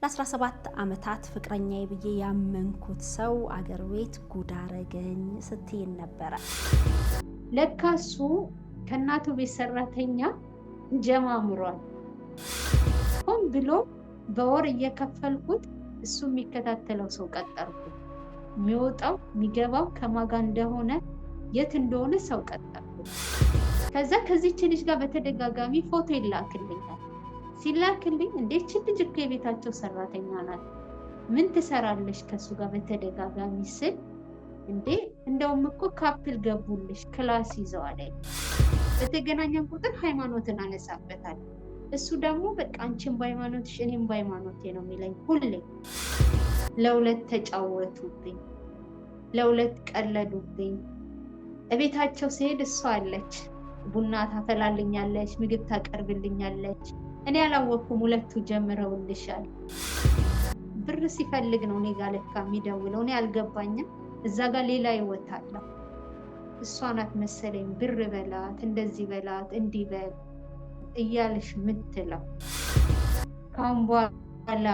ለ17 ዓመታት ፍቅረኛዬ ብዬ ያመንኩት ሰው አገር ቤት ጉድ አረገኝ ስትይ ነበር። ለካሱ ከናቱ ቤት ሰራተኛ ጀማምሯል። ሆን ብሎ በወር እየከፈልኩት እሱ የሚከታተለው ሰው ቀጠርኩት። የሚወጣው የሚገባው ከማጋ እንደሆነ የት እንደሆነ ሰው ቀጠርኩት። ከዛ ከዚህች ልጅ ጋር በተደጋጋሚ ፎቶ ይላክልኛል። ሲላክልኝ እንዴት ልጅ እኮ የቤታቸው ሰራተኛ ናት፣ ምን ትሰራለሽ ከሱ ጋር በተደጋጋሚ ስል እንዴ እንደውም እኮ ካፕል ገቡልሽ ክላስ ይዘዋል። በተገናኘን ቁጥር ሃይማኖትን አነሳበታል። እሱ ደግሞ በቃ አንቺም በሃይማኖትሽ እኔም በሃይማኖቴ ነው የሚለኝ ሁሌ። ለሁለት ተጫወቱብኝ፣ ለሁለት ቀለዱብኝ። እቤታቸው ሲሄድ እሷ አለች፣ ቡና ታፈላልኛለች፣ ምግብ ታቀርብልኛለች። እኔ አላወኩም ሁለቱ ጀምረውልሻል። ብር ሲፈልግ ነው እኔ ጋር ለካ የሚደውለው። እኔ አልገባኝም። እዛ ጋር ሌላ ይወጣለሁ። እሷ ናት መሰለኝ ብር በላት እንደዚህ በላት እንዲህ በል እያልሽ ምትለው። ካሁን በኋላ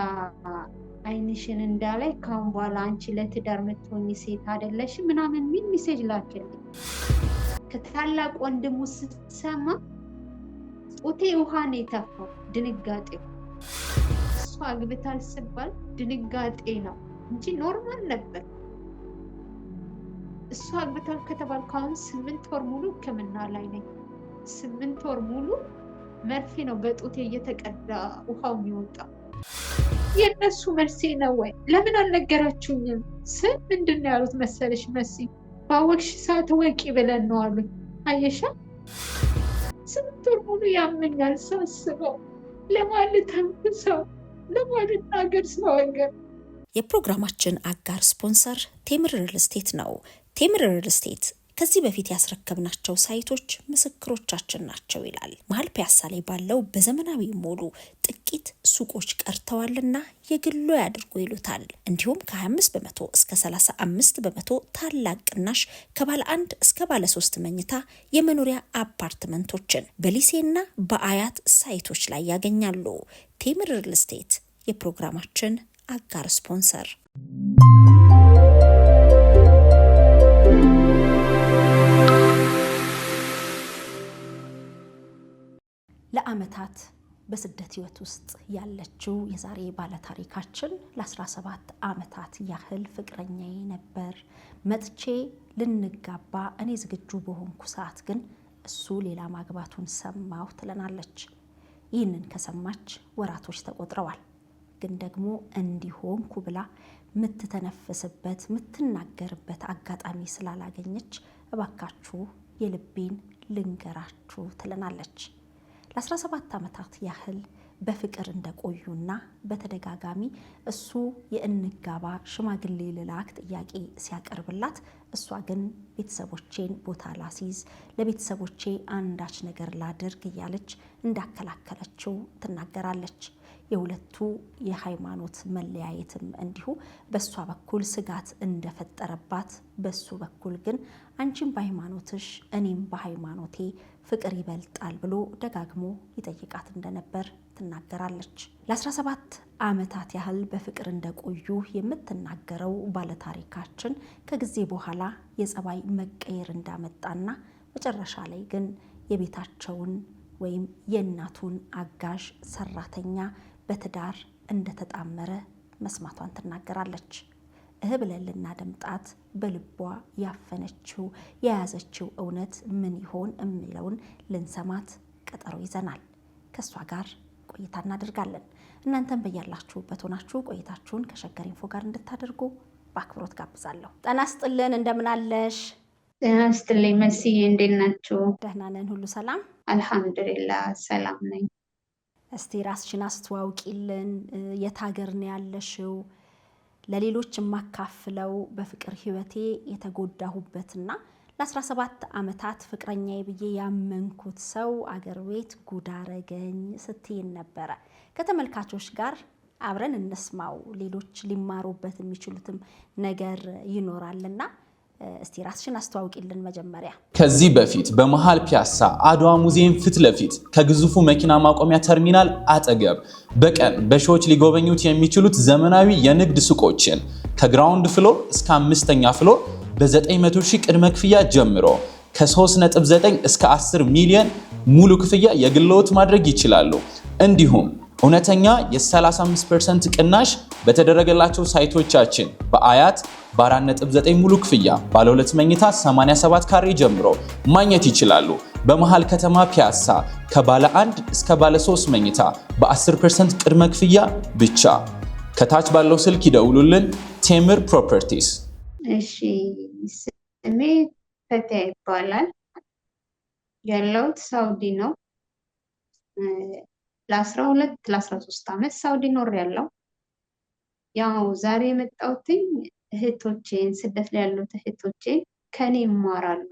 አይንሽን እንዳላይ ካሁን በኋላ አንቺ ለትዳር የምትሆኚ ሴት አይደለሽ ምናምን ሚል ሜሴጅ ላክልኝ። ከታላቅ ወንድሙ ስትሰማ ጡቴ ውሃ ነው የተፋው። ድንጋጤው እሷ አግብታል ስባል ድንጋጤ ነው እንጂ ኖርማል ነበር። እሷ አግብታል ከተባልኩ አሁን 8 ወር ሙሉ ሕክምና ላይ ነኝ። 8 ወር ሙሉ መርፌ ነው በጡቴ እየተቀዳ ውሃው የሚወጣው። የእነሱ መርሴ ነው ወይ? ለምን አልነገራችሁኝም? ምንድን ነው ያሉት መሰለሽ? መሲ ባወቅሽ ሰዓት ወቂ ብለን ነው አሉኝ። አየሻ 8 ወር ሙሉ ያመኛል ሳስበው። ለማለት ሰው ለማለት ሰው አገር። የፕሮግራማችን አጋር ስፖንሰር ቴምር ሪል ስቴት ነው። ቴምር ሪል ስቴት ከዚህ በፊት ያስረከብናቸው ሳይቶች ምስክሮቻችን ናቸው ይላል። መሀል ፒያሳ ላይ ባለው በዘመናዊ ሞሉ ጥቂት ሱቆች ቀርተዋልና የግሎ ያድርጉ ይሉታል። እንዲሁም ከ25% እስከ 35% ታላቅ ቅናሽ ከባለ 1 እስከ ባለ 3 መኝታ የመኖሪያ አፓርትመንቶችን በሊሴና በአያት ሳይቶች ላይ ያገኛሉ። ቴምር ሪል ስቴት የፕሮግራማችን አጋር ስፖንሰር። ለዓመታት በስደት ህይወት ውስጥ ያለችው የዛሬ ባለታሪካችን ለ17 ዓመታት ያህል ፍቅረኛዬ ነበር። መጥቼ ልንጋባ እኔ ዝግጁ በሆንኩ ሰዓት ግን እሱ ሌላ ማግባቱን ሰማሁ ትለናለች። ይህንን ከሰማች ወራቶች ተቆጥረዋል። ግን ደግሞ እንዲሆንኩ ብላ ምትተነፍስበት ምትናገርበት አጋጣሚ ስላላገኘች እባካችሁ የልቤን ልንገራችሁ ትለናለች። ለ17 ዓመታት ያህል በፍቅር እንደቆዩና በተደጋጋሚ እሱ የእንጋባ ሽማግሌ ልላክ ጥያቄ ሲያቀርብላት እሷ ግን ቤተሰቦቼን ቦታ ላሲዝ ለቤተሰቦቼ አንዳች ነገር ላድርግ እያለች እንዳከላከለችው ትናገራለች። የሁለቱ የሃይማኖት መለያየትም እንዲሁ በሷ በኩል ስጋት እንደፈጠረባት፣ በሱ በኩል ግን አንቺም በሃይማኖትሽ እኔም በሃይማኖቴ ፍቅር ይበልጣል ብሎ ደጋግሞ ይጠይቃት እንደነበር ትናገራለች። ለ17 ዓመታት ያህል በፍቅር እንደቆዩ የምትናገረው ባለታሪካችን ከጊዜ በኋላ የጸባይ መቀየር እንዳመጣና መጨረሻ ላይ ግን የቤታቸውን ወይም የእናቱን አጋዥ ሰራተኛ በትዳር እንደተጣመረ መስማቷን ትናገራለች። ብለን ልናደምጣት በልቧ ያፈነችው የያዘችው እውነት ምን ይሆን የሚለውን ልንሰማት ቀጠሮ ይዘናል። ከሷ ጋር ቆይታ እናደርጋለን። እናንተም በያላችሁበት ሆናችሁ ቆይታችሁን ከሸገር ኢንፎ ጋር እንድታደርጉ በአክብሮት ጋብዛለሁ። ጤና ይስጥልን፣ እንደምን አለሽ? ጤና ይስጥልኝ መሲ፣ እንዴት ናችሁ? ደህና ነን፣ ሁሉ ሰላም አልሐምዱሊላህ ሰላም ነኝ። እስቲ ራስሽን አስተዋውቂልን። የት ሀገር ነው ያለሽው? ለሌሎች የማካፍለው በፍቅር ህይወቴ የተጎዳሁበትና ለ17 ዓመታት ፍቅረኛዬ ብዬ ያመንኩት ሰው አገር ቤት ጉድ አረገኝ ስትይን ነበረ። ከተመልካቾች ጋር አብረን እንስማው። ሌሎች ሊማሩበት የሚችሉትም ነገር ይኖራልና እስቲ ራስሽን አስተዋውቂልን መጀመሪያ። ከዚህ በፊት በመሃል ፒያሳ አድዋ ሙዚየም ፊት ለፊት ከግዙፉ መኪና ማቆሚያ ተርሚናል አጠገብ በቀን በሺዎች ሊጎበኙት የሚችሉት ዘመናዊ የንግድ ሱቆችን ከግራውንድ ፍሎር እስከ 5ኛ ፍሎር በ900 ሺህ ቅድመ ክፍያ ጀምሮ ከ3.9 እስከ 10 ሚሊዮን ሙሉ ክፍያ የግልዎት ማድረግ ይችላሉ። እንዲሁም እውነተኛ የ35% ቅናሽ በተደረገላቸው ሳይቶቻችን በአያት በ4.9 ሙሉ ክፍያ ባለ 2 መኝታ 87 ካሬ ጀምሮ ማግኘት ይችላሉ። በመሃል ከተማ ፒያሳ ከባለ 1 እስከ ባለ 3 መኝታ በ10% ቅድመ ክፍያ ብቻ። ከታች ባለው ስልክ ይደውሉልን። ቴምር ፕሮፐርቲስ። እሺ፣ ስሜ ፈቲያ ይባላል። ያለሁት ሳውዲ ነው። ለ12 ለ13 ዓመት ሳውዲ ኖሬያለሁ። ያው ዛሬ የመጣሁትኝ እህቶቼን ስደት ላይ ያሉት እህቶቼን ከኔ ይማራሉ፣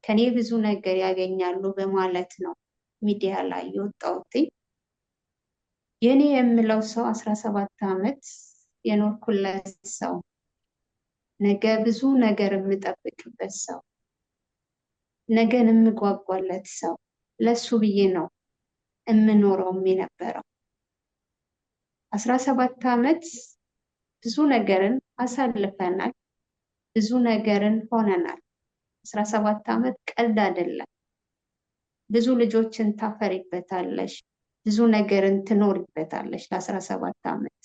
ከኔ ብዙ ነገር ያገኛሉ በማለት ነው ሚዲያ ላይ የወጣሁትኝ። የኔ የምለው ሰው 17 ዓመት የኖርኩለት ሰው፣ ነገ ብዙ ነገር የምጠብቅበት ሰው፣ ነገን የምጓጓለት ሰው፣ ለሱ ብዬ ነው የምኖረውም የነበረው። 17 ዓመት ብዙ ነገርን አሳልፈናል፣ ብዙ ነገርን ሆነናል። 17 ዓመት ቀልድ አይደለም። ብዙ ልጆችን ታፈሪበታለሽ፣ ብዙ ነገርን ትኖሪበታለሽ ለ17 ዓመት።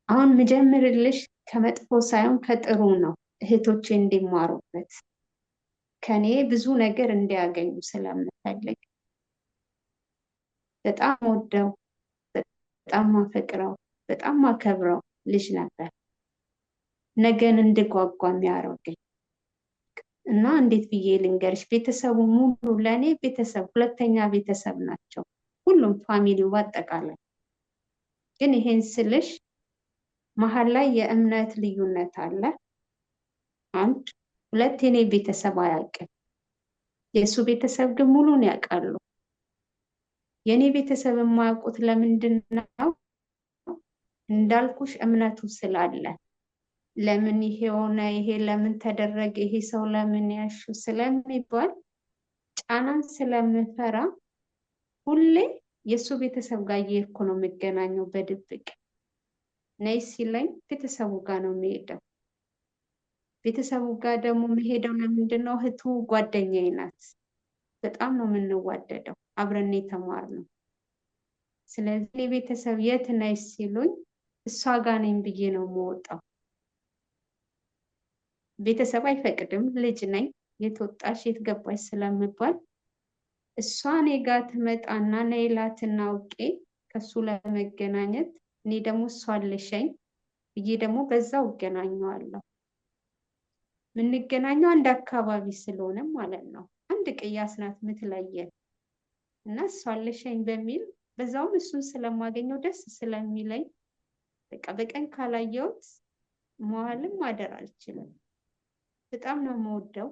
አሁን ምጀምርልሽ ከመጥፎ ሳይሆን ከጥሩ ነው፣ እህቶቼ እንዲማሩበት፣ ከኔ ብዙ ነገር እንዲያገኙ ስለምፈልግ። በጣም ወደው፣ በጣም ማፈቅረው፣ በጣም ማከብረው ልጅ ነበር፣ ነገን እንድጓጓ የሚያደርገኝ እና እንዴት ብዬ ልንገርሽ፣ ቤተሰቡ ሙሉ ለእኔ ቤተሰብ፣ ሁለተኛ ቤተሰብ ናቸው፣ ሁሉም ፋሚሊው በአጠቃላይ። ግን ይሄን ስልሽ መሀል ላይ የእምነት ልዩነት አለ። አንድ ሁለት፣ የኔ ቤተሰብ አያውቅም፣ የእሱ ቤተሰብ ግን ሙሉን ያውቃሉ። የኔ ቤተሰብ የማያውቁት ለምንድን ነው? እንዳልኩሽ እምነቱ ስላለ። ለምን ይሄ ሆነ፣ ይሄ ለምን ተደረገ፣ ይሄ ሰው ለምን ያሹ ስለሚባል ጫናን ስለምፈራ ሁሌ የእሱ ቤተሰብ ጋር እየሄድኩ ነው የምገናኘው በድብቅ። ነይ ሲለኝ ቤተሰቡ ጋር ነው የሚሄደው። ቤተሰቡ ጋር ደግሞ የሚሄደው ለምንድን ነው? እህቱ ጓደኛዬ ናት። በጣም ነው የምንዋደደው፣ አብረን የተማርነው። ስለዚህ ቤተሰብ የት ነይ ሲሉኝ እሷ ጋር ነኝ ብዬ ነው የምወጣው። ቤተሰብ አይፈቅድም፣ ልጅ ነኝ፣ የት ወጣሽ የት ገባሽ ስለምባል እሷ እኔ ጋር ትመጣና ነይ እላትና አውቄ ከሱ ለመገናኘት እኔ ደግሞ እሷን ልሸኝ ብዬ ደግሞ በዛው እገናኘዋለሁ። የምንገናኘው አንድ አካባቢ ስለሆነ ማለት ነው። አንድ ቅያስ ናት የምትለየን እና እሷን ልሸኝ በሚል በዛውም እሱን ስለማገኘው ደስ ስለሚለኝ በቃ በቀን ካላየሁት መዋልም ማደር አልችልም። በጣም ነው የምወደው፣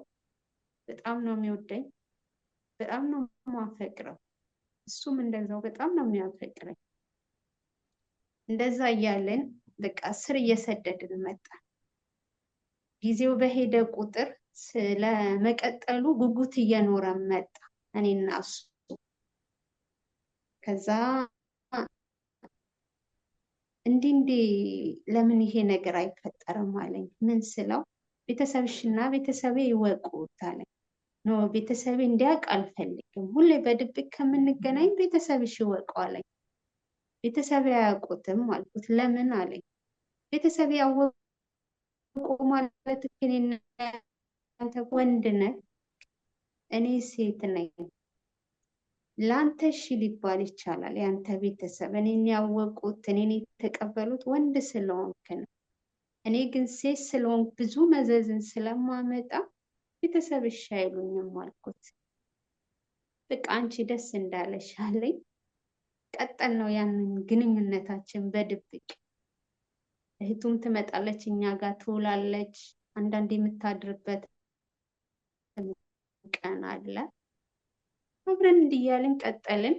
በጣም ነው የሚወደኝ፣ በጣም ነው የማፈቅረው። እሱም እንደዛው በጣም ነው የሚያፈቅረኝ። እንደዛ እያለን በቃ ስር እየሰደድን መጣን። ጊዜው በሄደ ቁጥር ስለመቀጠሉ ጉጉት እየኖረ መጣ እኔና እሱ። ከዛ እንዲህ ለምን ይሄ ነገር አይፈጠርም አለኝ። ምን ስለው ቤተሰብሽና ቤተሰቤ ይወቁት አለኝ። ኖ ቤተሰቤ እንዲያውቅ አልፈልግም፣ ሁሌ በድብቅ ከምንገናኝ ቤተሰብሽ ይወቀው አለኝ። ቤተሰቤ አያውቁትም አልኩት። ለምን አለኝ። ቤተሰቤ ያወቁ ማለት እኔና አንተ ወንድ ነህ፣ እኔ ሴት ነኝ። ለአንተ እሺ ሊባል ይቻላል። ያንተ ቤተሰብ እኔን ያወቁት እኔን የተቀበሉት ወንድ ስለሆንክ ነው። እኔ ግን ሴት ስለሆንክ ብዙ መዘዝን ስለማመጣ ቤተሰብ እሺ አይሉኝም አልኩት። በቃ አንቺ ደስ እንዳለሽ አለኝ። ቀጠል ነው ያንን ግንኙነታችን በድብቅ። እህቱም ትመጣለች፣ እኛ ጋር ትውላለች። አንዳንድ የምታድርበት ቀን አለ። አብረን እንዲያልን ቀጠልን።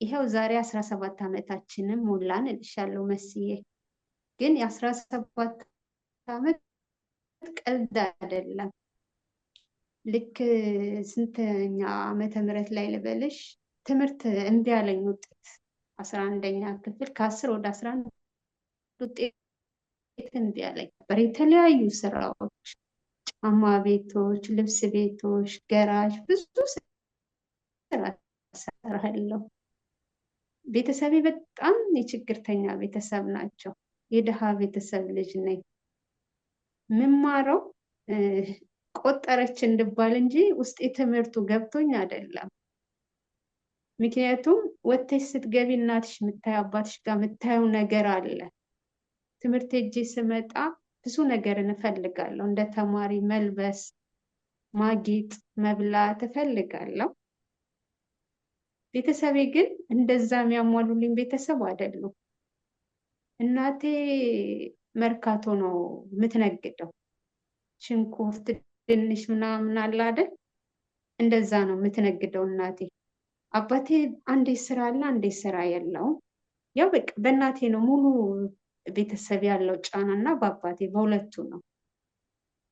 ይኸው ዛሬ 17 ዓመታችንን ሞላን እልሻለሁ መስዬ። ግን የ17 ዓመት ቀልድ አይደለም። ልክ ስንተኛ ዓመተ ምህረት ላይ ልበልሽ ትምህርት እምቢ አለኝ ውጤት 11ኛ ክፍል ከ10 ወደ 11 ውጤት እምቢ አለኝ ነበር። የተለያዩ ስራዎች፣ ጫማ ቤቶች፣ ልብስ ቤቶች፣ ገራዥ ብዙ ስራ ሰራለሁ። ቤተሰቤ በጣም የችግርተኛ ቤተሰብ ናቸው። የድሃ ቤተሰብ ልጅ ነኝ። ምማረው ቆጠረች እንድባል እንጂ ውስጤ ትምህርቱ ገብቶኝ አይደለም። ምክንያቱም ወጥተሽ ስትገቢ እናትሽ የምታየው አባትሽ ጋር የምታየው ነገር አለ። ትምህርት ሄጄ ስመጣ ብዙ ነገር እንፈልጋለሁ። እንደ ተማሪ መልበስ፣ ማጌጥ፣ መብላት እፈልጋለሁ። ቤተሰቤ ግን እንደዛ የሚያሟሉልኝ ቤተሰብ አይደሉም። እናቴ መርካቶ ነው የምትነግደው። ሽንኩርት፣ ድንች ምናምን አለ አይደል? እንደዛ ነው የምትነግደው እናቴ። አባቴ አንዴ ስራ አለ አንዴ ስራ የለውም። ያው በቃ በእናቴ ነው ሙሉ ቤተሰብ ያለው ጫና እና በአባቴ በሁለቱ ነው።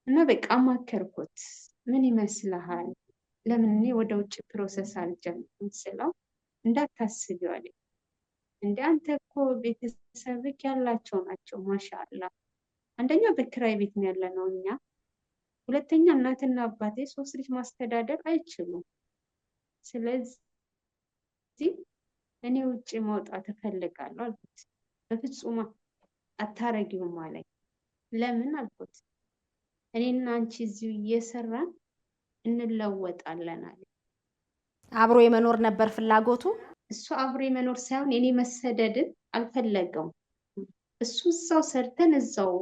እና በቃ አማከርኩት። ምን ይመስልሃል? ለምን እኔ ወደ ውጭ ፕሮሰስ አልጀምርም ስለው እንዳታስቢው አለኝ። እንደ አንተ እኮ ቤተሰብክ ያላቸው ናቸው ማሻአላ። አንደኛ በክራይ ቤት ነው ያለነው እኛ፣ ሁለተኛ እናትና አባቴ 3 ልጅ ማስተዳደር አይችሉም። ስለዚህ እኔ ውጭ መውጣት እፈልጋለሁ አልኩት። በፍጹም አታረጊውም አለኝ። ለምን አልኩት። እኔና አንቺ እዚሁ እየሰራን እንለወጣለን አለ። አብሮ የመኖር ነበር ፍላጎቱ። እሱ አብሮ የመኖር ሳይሆን የኔ መሰደድን አልፈለገውም። እሱ እዛው ሰርተን እዛው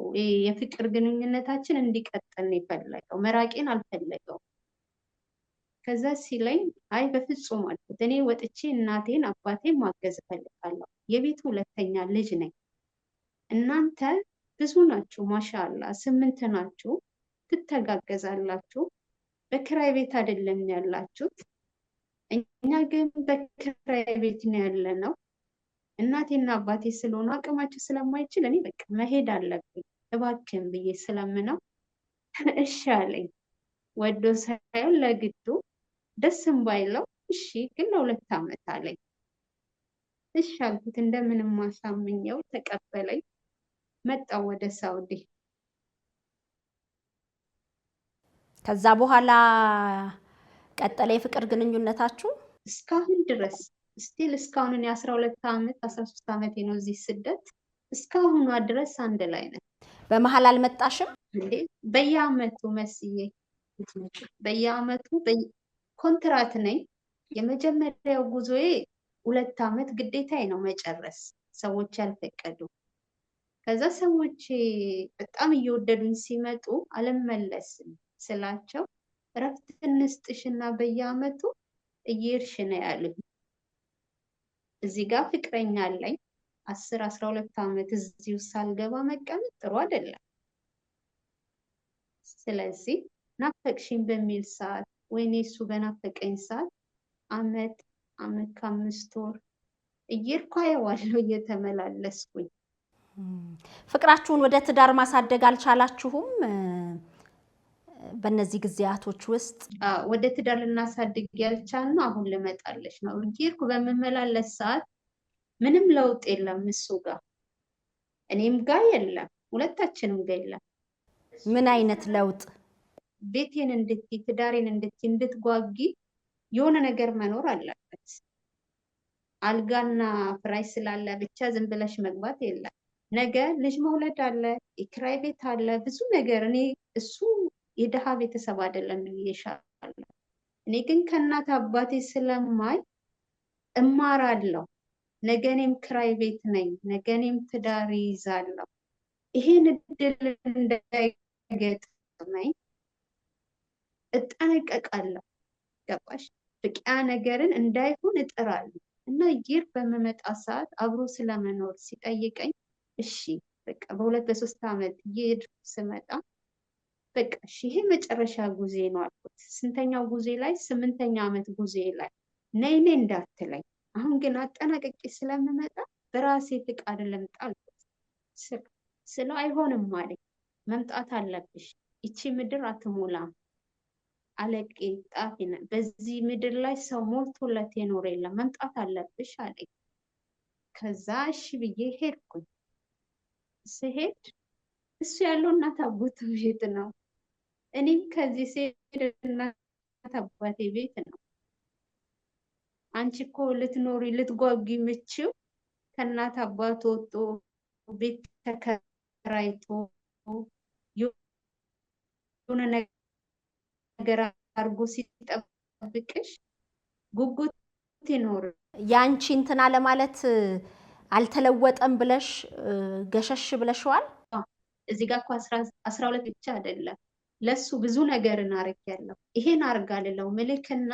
የፍቅር ግንኙነታችን እንዲቀጥል ነው የፈለገው። መራቄን አልፈለገውም። ከዛ ሲለኝ አይ በፍጹም አልኩት። እኔ ወጥቼ እናቴን አባቴን ማገዝ እፈልጋለሁ። የቤቱ ሁለተኛ ልጅ ነኝ። እናንተ ብዙ ናችሁ ማሻአላ 8 ናችሁ፣ ትተጋገዛላችሁ። በክራይ ቤት አይደለም ያላችሁት። እኛ ግን በክራይ ቤት ነው ያለነው። እናቴና አባቴ ስለሆኑ አቅማቸው ስለማይችል እኔ በቃ መሄድ አለብኝ እባክህን ብዬ ስለምነው እሺ አለኝ። ወዶ ሳይሆን ለግዱ ደስም ባይለው እሺ ግን ለ2 ዓመት አለኝ። እሺ አልኩት። እንደምንም ማሳምኘው ተቀበለኝ። መጣው ወደ ሳውዲ። ከዛ በኋላ ቀጠለ የፍቅር ግንኙነታችሁ እስካሁን ድረስ ስቲል እስካሁን 12 ዓመት 13 ዓመቴ ነው እዚህ ስደት። እስካሁኗ ድረስ አንድ ላይ ነን። በመሀል አልመጣሽም እንዴ? በየአመቱ መስዬ በየአመቱ ኮንትራት ነኝ። የመጀመሪያው ጉዞዬ 2 ዓመት ግዴታዬ ነው መጨረስ፣ ሰዎች ያልፈቀዱ። ከዛ ሰዎች በጣም እየወደዱኝ ሲመጡ አልመለስም ስላቸው እረፍት እንስጥሽና በየአመቱ እየሄድሽ ነው ያሉኝ። እዚህ ጋር ፍቅረኛ አለኝ 10-12 ዓመት እዚሁ ሳልገባ መቀመጥ ጥሩ አይደለም። ስለዚህ ናፈቅሽኝ በሚል ሰዓት ወይኔ እሱ በናፈቀኝ ሰዓት አመት ከ5 ወር እየሄድኩ አየዋለሁ እየተመላለስኩኝ። ፍቅራችሁን ወደ ትዳር ማሳደግ አልቻላችሁም? በእነዚህ ጊዜያቶች ውስጥ ወደ ትዳር ልናሳድግ ያልቻልነው አሁን ልመጣለች ነው። እየሄድኩ በምመላለስ ሰዓት ምንም ለውጥ የለም። እሱ ጋር እኔም ጋር የለም፣ ሁለታችንም ጋር የለም። ምን አይነት ለውጥ? ቤቴን እንድትይ ትዳሬን እንድትይ እንድትጓጊ የሆነ ነገር መኖር አለበት። አልጋና ፍራሽ ስላለ ብቻ ዝም ብለሽ መግባት የለም። ነገ ልጅ መውለድ አለ፣ የኪራይ ቤት አለ፣ ብዙ ነገር። እኔ እሱ የድሃ ቤተሰብ አይደለም ብዬሻለሁ። እኔ ግን ከእናት አባቴ ስለማይ እማራለሁ። ነገ እኔም ኪራይ ቤት ነኝ፣ ነገ እኔም ትዳር ይይዛለሁ። ይሄን እድል እንዳይገጥመኝ እጠነቀቃለሁ። ገባሽ? ፍቅያ ነገርን እንዳይሆን እጥራለሁ። እና ይር በመመጣ ሰዓት አብሮ ስለመኖር ሲጠይቀኝ እሺ በቃ በ2-3 ዓመት እየሄድኩ ስመጣ በቃ እሺ ይሄ መጨረሻ ጉዜ ነው አልኩት። ስንተኛው ጉዜ ላይ? 8ኛ ዓመት ጉዜ ላይ ነይ እንዳትለኝ፣ አሁን ግን አጠናቀቄ ስለምመጣ በራሴ ፍቃድ ልምጣ አልኩት። ስለው አይሆንም አለኝ። መምጣት አለብሽ፣ ይቺ ምድር አትሞላም። አለቄ ጣፊ ነህ። በዚህ ምድር ላይ ሰው ሞልቶለት የኖረ የለም፣ መምጣት አለብሽ አለኝ። ከዛ እሺ ብዬ ሄድኩኝ። ስሄድ እሱ ያለው እናት አባቱ ቤት ነው። እኔም ከዚህ ስሄድ እናት አባቴ ቤት ነው። አንቺ እኮ ልትኖሪ ልትጓጉ የምችው ከእናት አባቱ ወጥቶ ቤት ተከራይቶ የሆነ ነገር አድርጎ ሲጠብቅሽ ጉጉት ይኖር። ያንቺ እንትና ለማለት አልተለወጠም ብለሽ ገሸሽ ብለሽዋል። እዚህ ጋር እኮ 12 ብቻ አይደለም ለሱ ብዙ ነገርን አድርጌያለሁ። ይሄን አርጋ ልለው ምልክና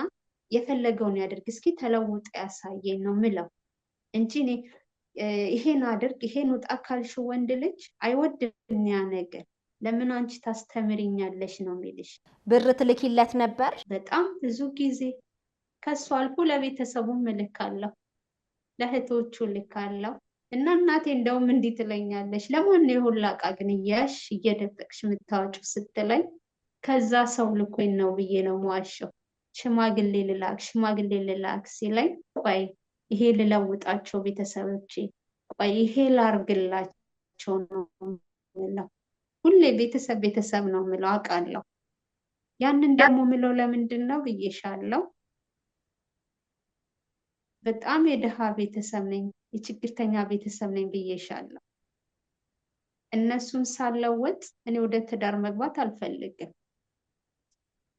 የፈለገውን ያድርግ፣ እስኪ ተለውጦ ያሳየኝ ነው ምለው እንጂ እኔ ይሄን አድርግ ይሄን ውጣ ካልሽ ወንድ ልጅ አይወድም ያ ነገር። ለምን አንቺ ታስተምሪኛለሽ ነው የሚልሽ። ብር ትልኪለት ነበር በጣም ብዙ ጊዜ። ከሱ አልፎ ለቤተሰቡም እልካለሁ፣ ለእህቶቹ እልካለሁ። እና እናቴ እንደውም እንዲህ ትለኛለሽ፣ ለማን ነው የሁላ ዕቃ ግን እያልሽ እየደበቅሽ የምታወጪው ስትለኝ፣ ከዛ ሰው ልኮኝ ነው ብዬ ነው የምዋሸው። ሽማግሌ ልላክ ሲለኝ፣ ቆይ ይሄ ልለውጣቸው ቤተሰቦቼ፣ ቆይ ይሄ ላርግላቸው ነው የምለው። ሁሌ ቤተሰብ ነው የምለው አውቃለሁ። ያንን ደግሞ የምለው ለምንድን ነው ብዬሻለሁ። በጣም የድሃ ቤተሰብ ነኝ፣ የችግርተኛ ቤተሰብ ነኝ ብዬሻለሁ። እነሱን ሳለወጥ እኔ ወደ ትዳር መግባት አልፈልግም።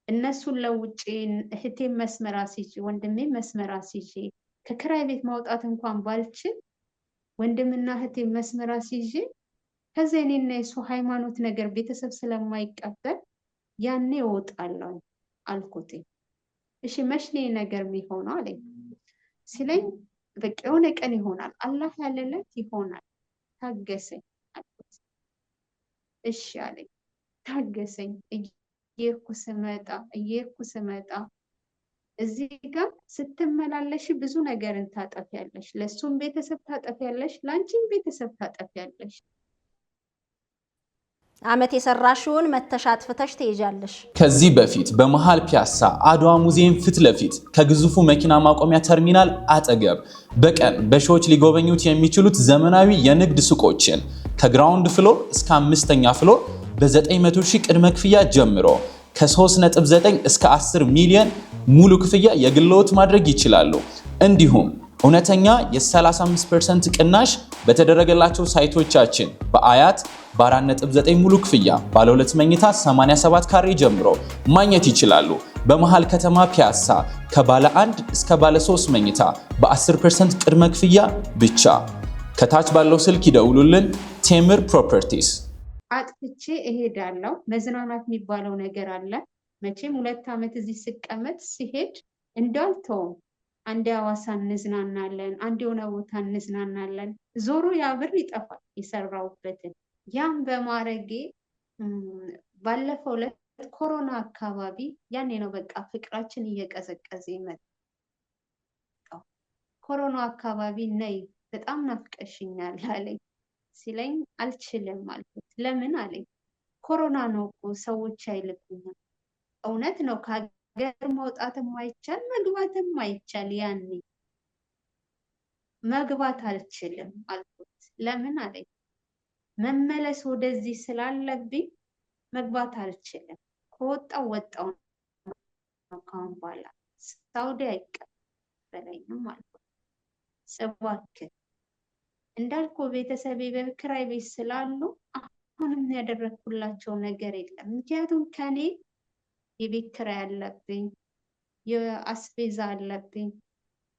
እነሱን ለውጬ እህቴን መስመር አስይዤ ወንድሜ መስመር አስይዤ ከክራይ ቤት ማውጣት እንኳን ባልችል ወንድምና እህቴን መስመር አስይዤ ከዛ እኔና የሱ ሃይማኖት ነገር ቤተሰብ ስለማይቀበል ያኔ እወጣለሁ አልኩት። እሺ መች ነው ነገር የሚሆነው አለኝ። ሲለኝ በቃ የሆነ ቀን ይሆናል፣ አላህ ያለለት ይሆናል፣ ታገሰኝ አልኩት። እሺ አለኝ። ታገሰኝ። እየሄድኩ ስመጣ እዚህ ጋር ስትመላለሽ ብዙ ነገርን ታጠፊያለሽ። ለሱም ቤተሰብ ታጠፊያለሽ፣ ለአንቺም ቤተሰብ ታጠፊያለሽ። አመት የሰራሽውን መተሽ አጥፍተሽ ትሄጃለሽ። ከዚህ በፊት በመሃል ፒያሳ አድዋ ሙዚየም ፊት ለፊት ከግዙፉ መኪና ማቆሚያ ተርሚናል አጠገብ በቀን በሺዎች ሊጎበኙት የሚችሉት ዘመናዊ የንግድ ሱቆችን ከግራውንድ ፍሎር እስከ 5ኛ ፍሎር በ900 ሺህ ቅድመ ክፍያ ጀምሮ ከ3.9 እስከ 10 ሚሊዮን ሙሉ ክፍያ የግልዎት ማድረግ ይችላሉ። እንዲሁም እውነተኛ የ35% ቅናሽ በተደረገላቸው ሳይቶቻችን በአያት በ4.9 ሙሉ ክፍያ ባለ 2 መኝታ 87 ካሬ ጀምሮ ማግኘት ይችላሉ። በመሃል ከተማ ፒያሳ ከባለ 1 እስከ ባለ 3 መኝታ በ10% ቅድመ ክፍያ ብቻ። ከታች ባለው ስልክ ይደውሉልን። ቴምር ፕሮፐርቲስ። አጥፍቼ እሄዳለሁ። መዝናናት የሚባለው ነገር አለ። መቼም 2 ዓመት እዚህ ስቀመጥ ሲሄድ እንዳልተውም አንዴ ሐዋሳ እንዝናናለን፣ አንዴ የሆነ ቦታ እንዝናናለን። ዞሮ ያ ብር ይጠፋል የሰራሁበትን። ያም በማረጌ ባለፈው ዕለት ኮሮና አካባቢ ያኔ ነው በቃ ፍቅራችን እየቀዘቀዘ የመጣው። ኮሮና አካባቢ ነይ በጣም ናፍቀሽኛል አለኝ። ሲለኝ አልችልም አልኩት። ለምን አለኝ። ኮሮና ነው እኮ ሰዎች አይልኩኝም። እውነት ነው፣ ከሀገር መውጣትም አይቻል መግባትም አይቻል። ያኔ መግባት አልችልም አልኩት። ለምን አለኝ። መመለስ ወደዚህ ስላለብኝ መግባት አልችልም። ከወጣው ወጣው ነው። ካሁን በኋላ ሳውዲ አይቀበለኝም አልኩት። እባክህ እንዳልኩ ቤተሰቤ በክራይ ቤት ስላሉ አሁንም ያደረኩላቸው ነገር የለም። ምክንያቱም ከኔ የቤት ክራይ አለብኝ፣ የአስቤዛ አለብኝ፣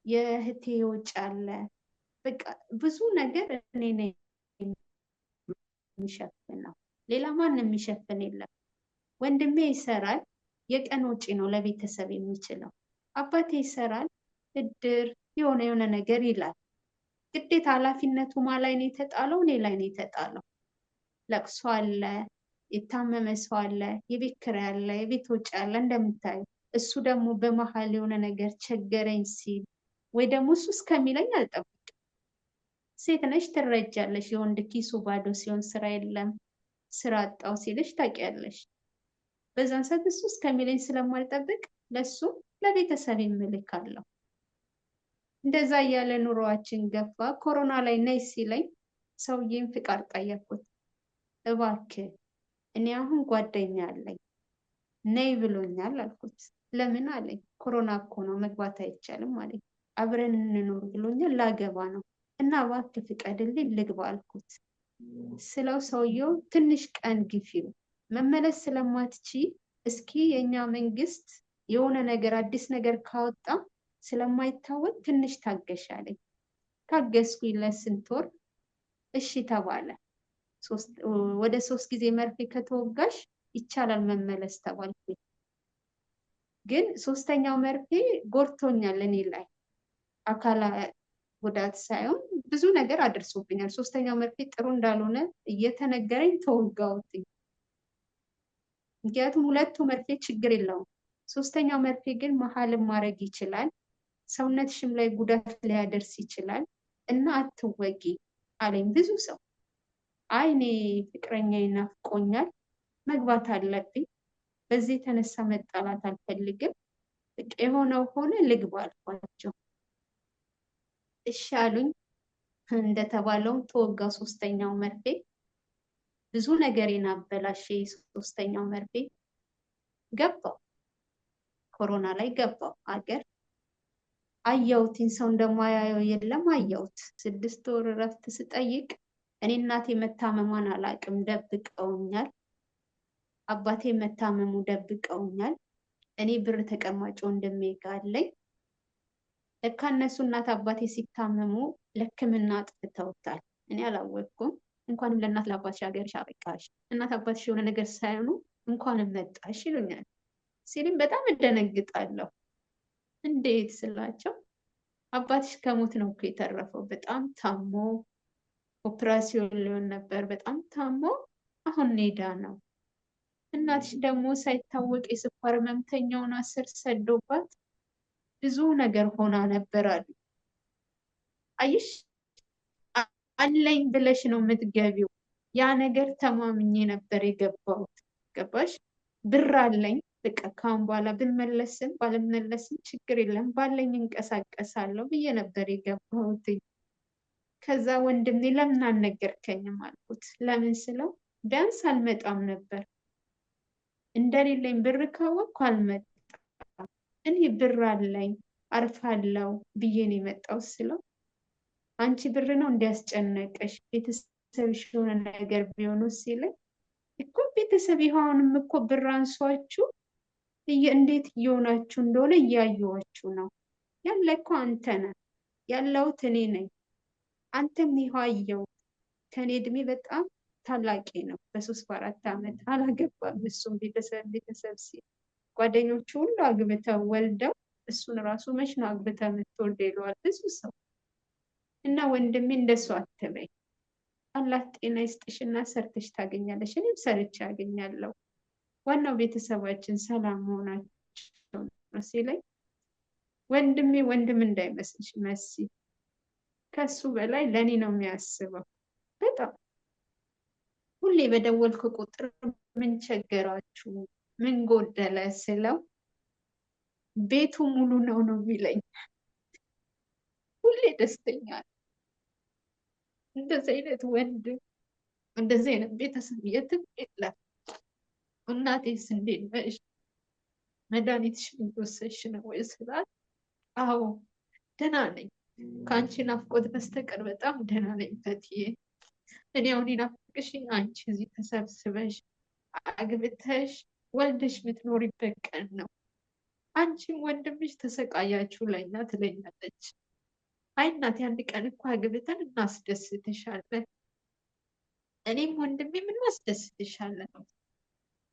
የእህቴ ወጪ አለ። በቃ ብዙ ነገር እኔ ነኝ የሚሸፍነው፣ ሌላ ማንም የሚሸፍን የለም። ወንድሜ ይሰራል፣ የቀን ወጪ ነው ለቤተሰብ የሚችለው። አባቴ ይሰራል፣ እድር የሆነ ነገር ይላል። ግዴታ ኃላፊነቱ ላይ ነው የተጣለው፣ እኔ ላይ ነው የተጣለው። ለቅሶ አለ፣ የታመመ ሰው አለ፣ የቤት ኪራይ አለ፣ የቤት ወጪ አለ እንደምታዩ። እሱ ደግሞ በመሀል የሆነ ነገር ቸገረኝ ሲል ወይ ደግሞ እሱ እስከሚለኝ አልጠብቅም። ሴት ነሽ ትረጃለሽ። የወንድ ኪሱ ባዶ ሲሆን ስራ የለም ስራ አጣው ሲልሽ ታውቂያለሽ። በዛን ሰዓት እሱ እስከሚለኝ ስለማልጠብቅ ለሱ ለቤተሰብ እልካለሁ። እንደዛ እያለ ኑሮአችን ገፋ። ኮሮና ላይ ነይ ሲለኝ ሰውዬን ፍቃድ ጠየቅኩት። እባክህ እኔ አሁን ጓደኛ አለኝ ነይ ብሎኛል አልኩት። ለምን አለኝ። ኮሮና እኮ ነው መግባት አይቻልም አለኝ። አብረን እንኖር ብሎኛል ላገባ ነው እና እባክህ ፍቀድልኝ ልግባ አልኩት። ስለው ሰውየው ትንሽ ቀን ግፊው መመለስ ስለማትቺ እስኪ የኛ መንግስት የሆነ ነገር አዲስ ነገር ካወጣ ስለማይታወቅ ትንሽ ታገሽ አለኝ። ታገስኩኝ ለስንት ወር። እሺ ተባለ። ወደ 3 ጊዜ መርፌ ከተወጋሽ ይቻላል መመለስ ተባልኩኝ። ግን 3ኛው መርፌ ጎድቶኛል እኔ ላይ አካላ ጉዳት ሳይሆን ብዙ ነገር አድርሶብኛል። 3ኛው መርፌ ጥሩ እንዳልሆነ እየተነገረኝ ተወጋሁት። ምክንያቱም 2ቱ መርፌ ችግር የለውም፣ 3ኛው መርፌ ግን መሀልም ማድረግ ይችላል፣ ሰውነትሽም ላይ ጉዳት ሊያደርስ ይችላል እና አትወጊ አለኝ ብዙ ሰው። አይ እኔ ፍቅረኛዬ ናፍቆኛል መግባት አለብኝ፣ በዚህ የተነሳ መጣላት አልፈልግም፣ በቃ የሆነው ሆነ ልግባ አልኳቸው። እሺ አሉኝ። እንደተባለውም ተወጋ 3ኛው መርፌ። ብዙ ነገሬን አበላሸ 3ኛው መርፌ። ገባው ኮሮና ላይ ገባው አገር። አየሁትኝ ሰው እንደማያየው የለም አየሁት። 6 ወር እረፍት ስጠይቅ እኔ እናቴ መታመሟን አላቅም ደብቀውኛል፣ አባቴ መታመሙ ደብቀውኛል። እኔ ብር ተቀማጭ ወንድሜ ጋር አለኝ። ለካ እነሱ እናት አባቴ ሲታመሙ ለሕክምና አጥፍተውታል። እኔ አላወቅኩም። እንኳንም ለእናት ለአባትሽ ሀገርሽ አበቃሽ፣ እናት አባትሽ የሆነ ነገር ሳይሆኑ እንኳንም መጣሽ ይሉኛል። ሲልም በጣም እደነግጣለሁ። እንዴት ስላቸው አባትሽ ከሞት ነው እኮ የተረፈው፣ በጣም ታሞ ኦፕራሲዮን ሊሆን ነበር፣ በጣም ታሞ አሁን ኔዳ ነው። እናትሽ ደግሞ ሳይታወቅ የስኳር ህመምተኛውን አስር ሰዶባት ብዙ ነገር ሆና ነበር አሉ። አይሽ አለኝ ብለሽ ነው የምትገቢው። ያ ነገር ተማምኜ ነበር የገባሁት። ገባሽ? ብር አለኝ በቃ ካሁን በኋላ ብመለስም ባልመለስም ችግር የለም ባለኝ እንቀሳቀሳለሁ ብዬ ነበር የገባሁት። ከዛ ወንድሜ ለምን አልነገርከኝም አልኩት። ለምን ስለው ቢያንስ አልመጣም ነበር፣ እንደሌለኝ ብር ካወቅኩ አልመጣም፣ እኔ ብር አለኝ አርፋለሁ ብዬ ነው የመጣው ስለው አንቺ ብር ነው እንዲያስጨነቀሽ ቤተሰብሽ የሆነ ነገር ቢሆኑ ሲለኝ እኮ ቤተሰብ ይኸውንም እኮ ብር አንሷችሁ እንዴት እየሆናችሁ እንደሆነ እያየኋችሁ ነው። ያለ እኮ አንተ ነህ፣ ያለሁት እኔ ነኝ። አንተም ይኸው አየው። ከኔ እድሜ በጣም ታላቄ ነው፣ በ3-4 ዓመት አላገባም። እሱም ቤተሰብ ሲል ጓደኞቹ ሁሉ አግብተው ወልደው እሱን ራሱ መች ነው አግብተህ የምትወልደው ይለዋል ብዙ ሰው። እና ወንድሜ እንደሱ አትበይ፣ አላህ ጤና ይስጥሽና ሰርተሽ ታገኛለሽ። እኔም ሰርቼ ያገኛለሁ፣ ዋናው ቤተሰባችን ሰላም መሆናቸው ነው ሲለኝ ወንድሜ ወንድም እንዳይመስልሽ መሲ፣ ከሱ በላይ ለኔ ነው የሚያስበው። በጣም ሁሌ በደወልኩ ቁጥር ምን ቸገራችሁ ምን ጎደለ ስለው ቤቱ ሙሉ ነው ነው የሚለኝ። ሁሌ ደስተኛ ነው። እንደዚህ አይነት ወንድም እንደዚህ አይነት ቤተሰብ የትም የለም። እናቴስ እንዴት ነሽ? መድኃኒትሽን እየወሰድሽ ነው ወይ ስላት አዎ ደህና ነኝ፣ ከአንቺ ናፍቆት በስተቀር በጣም ደህና ነኝ ፈትዬ። እኔ አሁን ናፍቅሽኝ አንቺ እዚህ ተሰብስበሽ አግብተሽ ወልደሽ የምትኖሪበት ቀን ነው። አንቺም ወንድምሽ ተሰቃያችሁ ለኛ ትለኛለች። አይ እናቴ አንድ ቀን እኮ አግብተን እናስደስትሻለን፣ እኔም ወንድሜም እናስደስትሻለን፣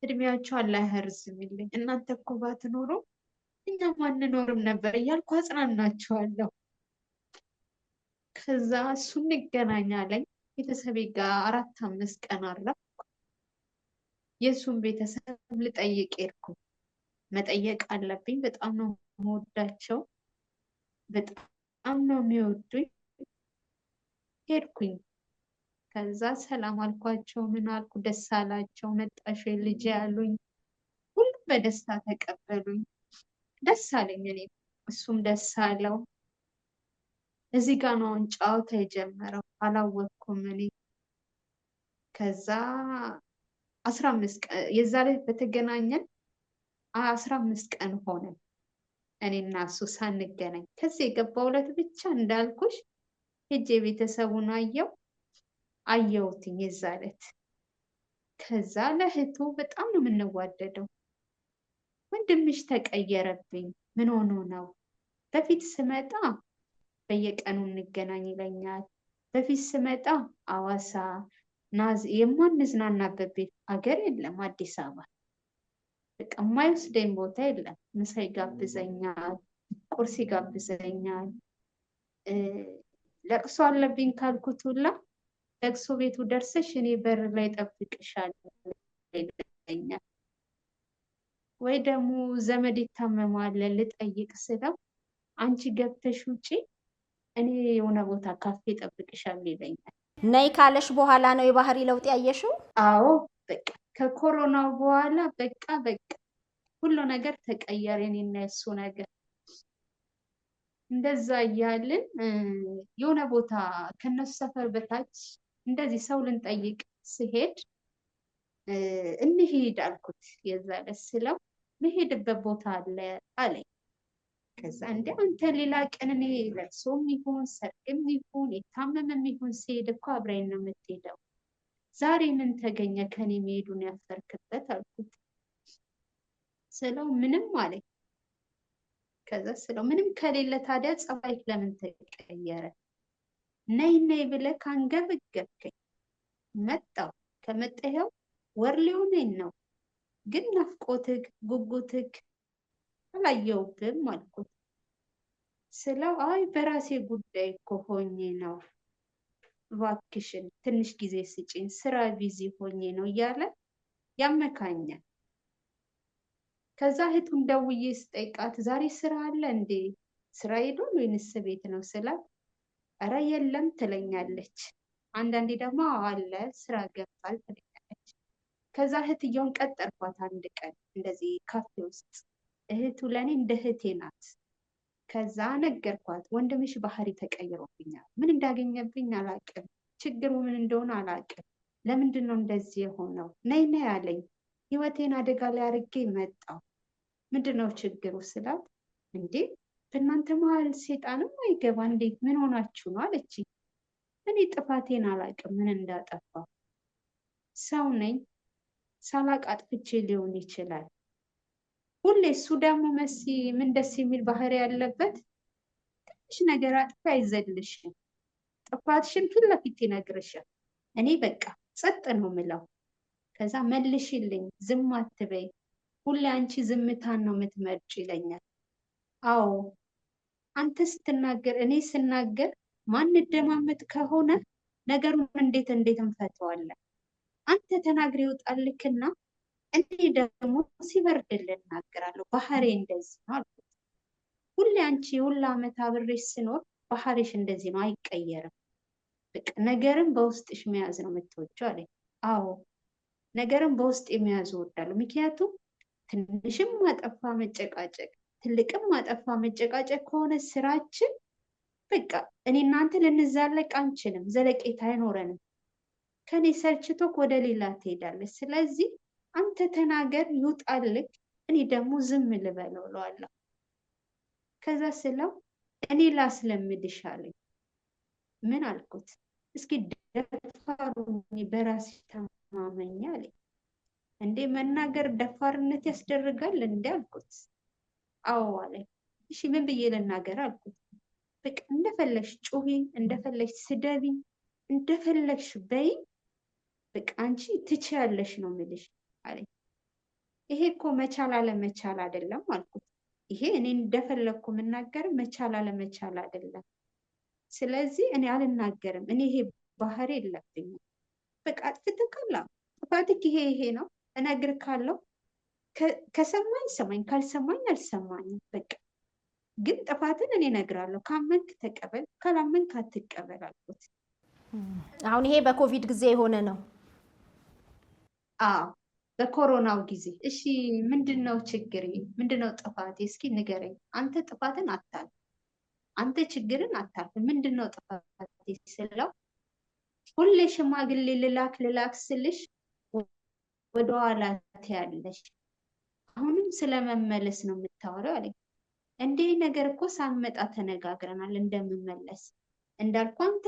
እድሜያችሁ አላህ ያርዝምልኝ፣ እናንተ እኮ ባትኖሩ እኛም አንኖርም ነበር እያልኩ አጽናናቸዋለሁ። ከዛ እሱ እንገናኛለን። ቤተሰቤ ጋር 4-5 ቀን አረፍኩ። የእሱን ቤተሰብ ልጠይቅ ሄድኩ። መጠየቅ አለብኝ። በጣም ነው የምወዳቸው፣ በጣም ነው የሚወዱኝ። ሄድኩኝ። ከዛ ሰላም አልኳቸው። ምን አልኩ፣ ደስ አላቸው። መጣሽ ልጅ ያሉኝ በደስታ ተቀበሉኝ። ደስ አለኝ፣ እኔ እሱም ደስ አለው። እዚህ ጋር ነው አሁን ጨዋታ የጀመረው። አላወቅኩም እኔ። ከዛ 15 ቀን የዛ ላይ በተገናኘን 15 ቀን ሆነ እኔና እሱ ሳንገናኝ። ከዚህ የገባው ዕለት ብቻ እንዳልኩሽ ሄጄ ቤተሰቡን አየሁትኝ የዛ ዕለት። ከዛ ለእህቱ በጣም ነው የምንዋደደው። ወንድምሽ ተቀየረብኝ፣ ምን ሆኖ ነው? በፊት ስመጣ በየቀኑ እንገናኝ ይለኛል። በፊት ስመጣ አዋሳ የማንዝናናበት ቤት አገር የለም አዲስ አበባ። በቃ የማይወስደኝ ቦታ የለም። ምሳ ይጋብዘኛል፣ ቁርስ ይጋብዘኛል። ለቅሶ አለብኝ ካልኩት ሁላ ለቅሶ ቤቱ ደርሰሽ እኔ በር ላይ ጠብቅሻለሁ ይለኛል። ወይ ደግሞ ዘመድ ይታመማል ልጠይቅ ስለው አንቺ ገብተሽ ውጪ እኔ የሆነ ቦታ ካፌ ጠብቅሻለሁ ይለኛል። ነይ ካለሽ በኋላ ነው የባህሪ ለውጥ ያየሽው? አዎ በቃ ከኮሮናው በኋላ በቃ ሁሉ ነገር ተቀየረ። እኔና የሱ ነገር እንደዛ እያልን የሆነ ቦታ ከነሱ ሰፈር በታች እንደዚህ ሰው ልንጠይቅ ስሄድ እንሂድ አልኩት። የዛ ዕለት ስለው መሄድበት ቦታ አለ አለኝ። ከዛ እንደ አንተ ሌላ ቀን እኔ ለቅሶም ይሁን ሰርግም ይሁን የታመመም ይሁን ሲሄድ እኮ አብረን ነው የምትሄደው፣ ዛሬ ምን ተገኘ ከኔ መሄዱን ያፈርክበት አልኩት። ስለው ምንም አለኝ። ከዛ ስለው ምንም ከሌለ ታዲያ ጸባይክ ለምን ተቀየረ? ነይ ነይ ብለህ ካንገበገብከኝ መጣሁ። ከመጣኸው ወር ሊሆነኝ ነው፣ ግን ናፍቆትክ ጉጉትክ አላየሁብም አልኩት። ስለው አይ በራሴ ጉዳይ እኮ ሆኜ ነው፣ እባክሽን ትንሽ ጊዜ ስጪኝ፣ ስራ ቢዚ ሆኜ ነው እያለ ያመካኛል። ከዛ እህቱን ደውዬ ስጠይቃት ዛሬ ስራ አለ እንዴ? ስራ ሄዶ ወይንስ ቤት ነው ስላት ኧረ የለም ትለኛለች። አንዳንዴ ደግሞ አለ ስራ ገብቷል ትለኛለች። ከዛ እህትየውን ቀጠርኳት አንድ ቀን እንደዚህ ካፌ ውስጥ። እህቱ ለእኔ እንደ እህቴ ናት። ከዛ ነገርኳት፣ ወንድምሽ ባህሪ ተቀይሮብኛል፣ ምን እንዳገኘብኝ አላቅም፣ ችግሩ ምን እንደሆነ አላቅም፣ ለምንድን ነው እንደዚህ የሆነው? ነይ ነይ አለኝ። ህይወቴን አደጋ ላይ አድርጌ መጣሁ፣ ምንድን ነው ችግሩ ስላት እንዴ በእናንተ መሀል ሴጣንም አይገባ እንዴት ምን ሆናችሁ ነው አለች። እኔ ጥፋቴን አላቅም ምን እንዳጠፋው፣ ሰው ነኝ ሳላቅ አጥፍቼ ሊሆን ይችላል። ሁሌ እሱ ደግሞ መሲ ምን ደስ የሚል ባህሪ ያለበት ትንሽ ነገር አጥፊ አይዘልሽም፣ ጥፋትሽን ፊት ለፊት ይነግርሻል። እኔ በቃ ጸጥ ነው ምለው። ከዛ መልሽልኝ፣ ዝም አትበይ፣ ሁሌ አንቺ ዝምታን ነው የምትመርጭ ይለኛል። አዎ አንተ ስትናገር እኔ ስናገር ማንደማመጥ ከሆነ ነገሩን እንዴት እንፈተዋለን? አንተ ተናግሬ ይውጣልክና እኔ ደግሞ ሲበርድልን እናገራለሁ። ባህሬ እንደዚህ ነው አልኩት። ሁሌ አንቺ ሁላ ዓመት አብሬሽ ስኖር ባህሪሽ እንደዚህ ነው አይቀየርም። በቃ ነገርን በውስጥሽ መያዝ ነው የምትወጂው አለኝ። አዎ ነገርን በውስጥ የመያዝ እወዳለሁ። ምክንያቱም ትንሽም ማጠፋ መጨቃጨቅ ትልቅም ማጠፋ መጨቃጨቅ ከሆነ ስራችን በቃ እኔ እናንተ ልንዛለቅ አንችልም፣ ዘለቄታ አይኖረንም። ከኔ ሰልችቶክ ወደ ሌላ ትሄዳለች። ስለዚህ አንተ ተናገር ይውጣልክ፣ እኔ ደግሞ ዝም ልበለው እለዋለሁ። ከዛ ስለው እኔ ላስለምድሽ አለኝ። ምን አልኩት? እስኪ ደፋሩ በራስ ተማመኝ አለኝ። እንዴ መናገር ደፋርነት ያስደርጋል እንዴ አልኩት። አዎ አለኝ። እሺ ምን ብዬ ልናገር አልኩት። በቃ እንደፈለግሽ ጩሂ፣ እንደፈለግሽ ስደቢ፣ እንደፈለግሽ በይ፣ በቃ አንቺ ትችያለሽ ነው የምልሽ አለኝ። ይሄ እኮ መቻል አለመቻል አይደለም አልኩት። ይሄ እኔ እንደፈለግኩ የምናገር መቻል አለመቻል አይደለም። ስለዚህ እኔ አልናገርም፣ እኔ ይሄ ባህሪ የለብኝም። በቃ አጥፍተካላ ጥፋትክ ይሄ ነው እነግርካለሁ። ከሰማኝ ሰማኝ፣ ካልሰማኝ አልሰማኝም። በቃ ግን ጥፋትን እኔ እነግራለሁ። ካመንክ ተቀበል፣ ካላመንክ አትቀበል አልኩት። አሁን ይሄ በኮቪድ ጊዜ የሆነ ነው። አዎ በኮሮናው ጊዜ። እሺ ምንድነው ችግሬ? ምንድነው ጥፋቴ? እስኪ ንገረኝ። አንተ ጥፋትን አታል፣ አንተ ችግርን አታል፣ ምንድነው ጥፋቴ ስለው ሁሌ ሽማግሌ ልላክ ስልሽ ወደኋላ ትያለሽ፣ አሁንም ስለመመለስ ነው የምታወራው አለኝ። እንዴ ነገር እኮ ሳንመጣ ተነጋግረናል እንደምመለስ። እንዳልኩ አንተ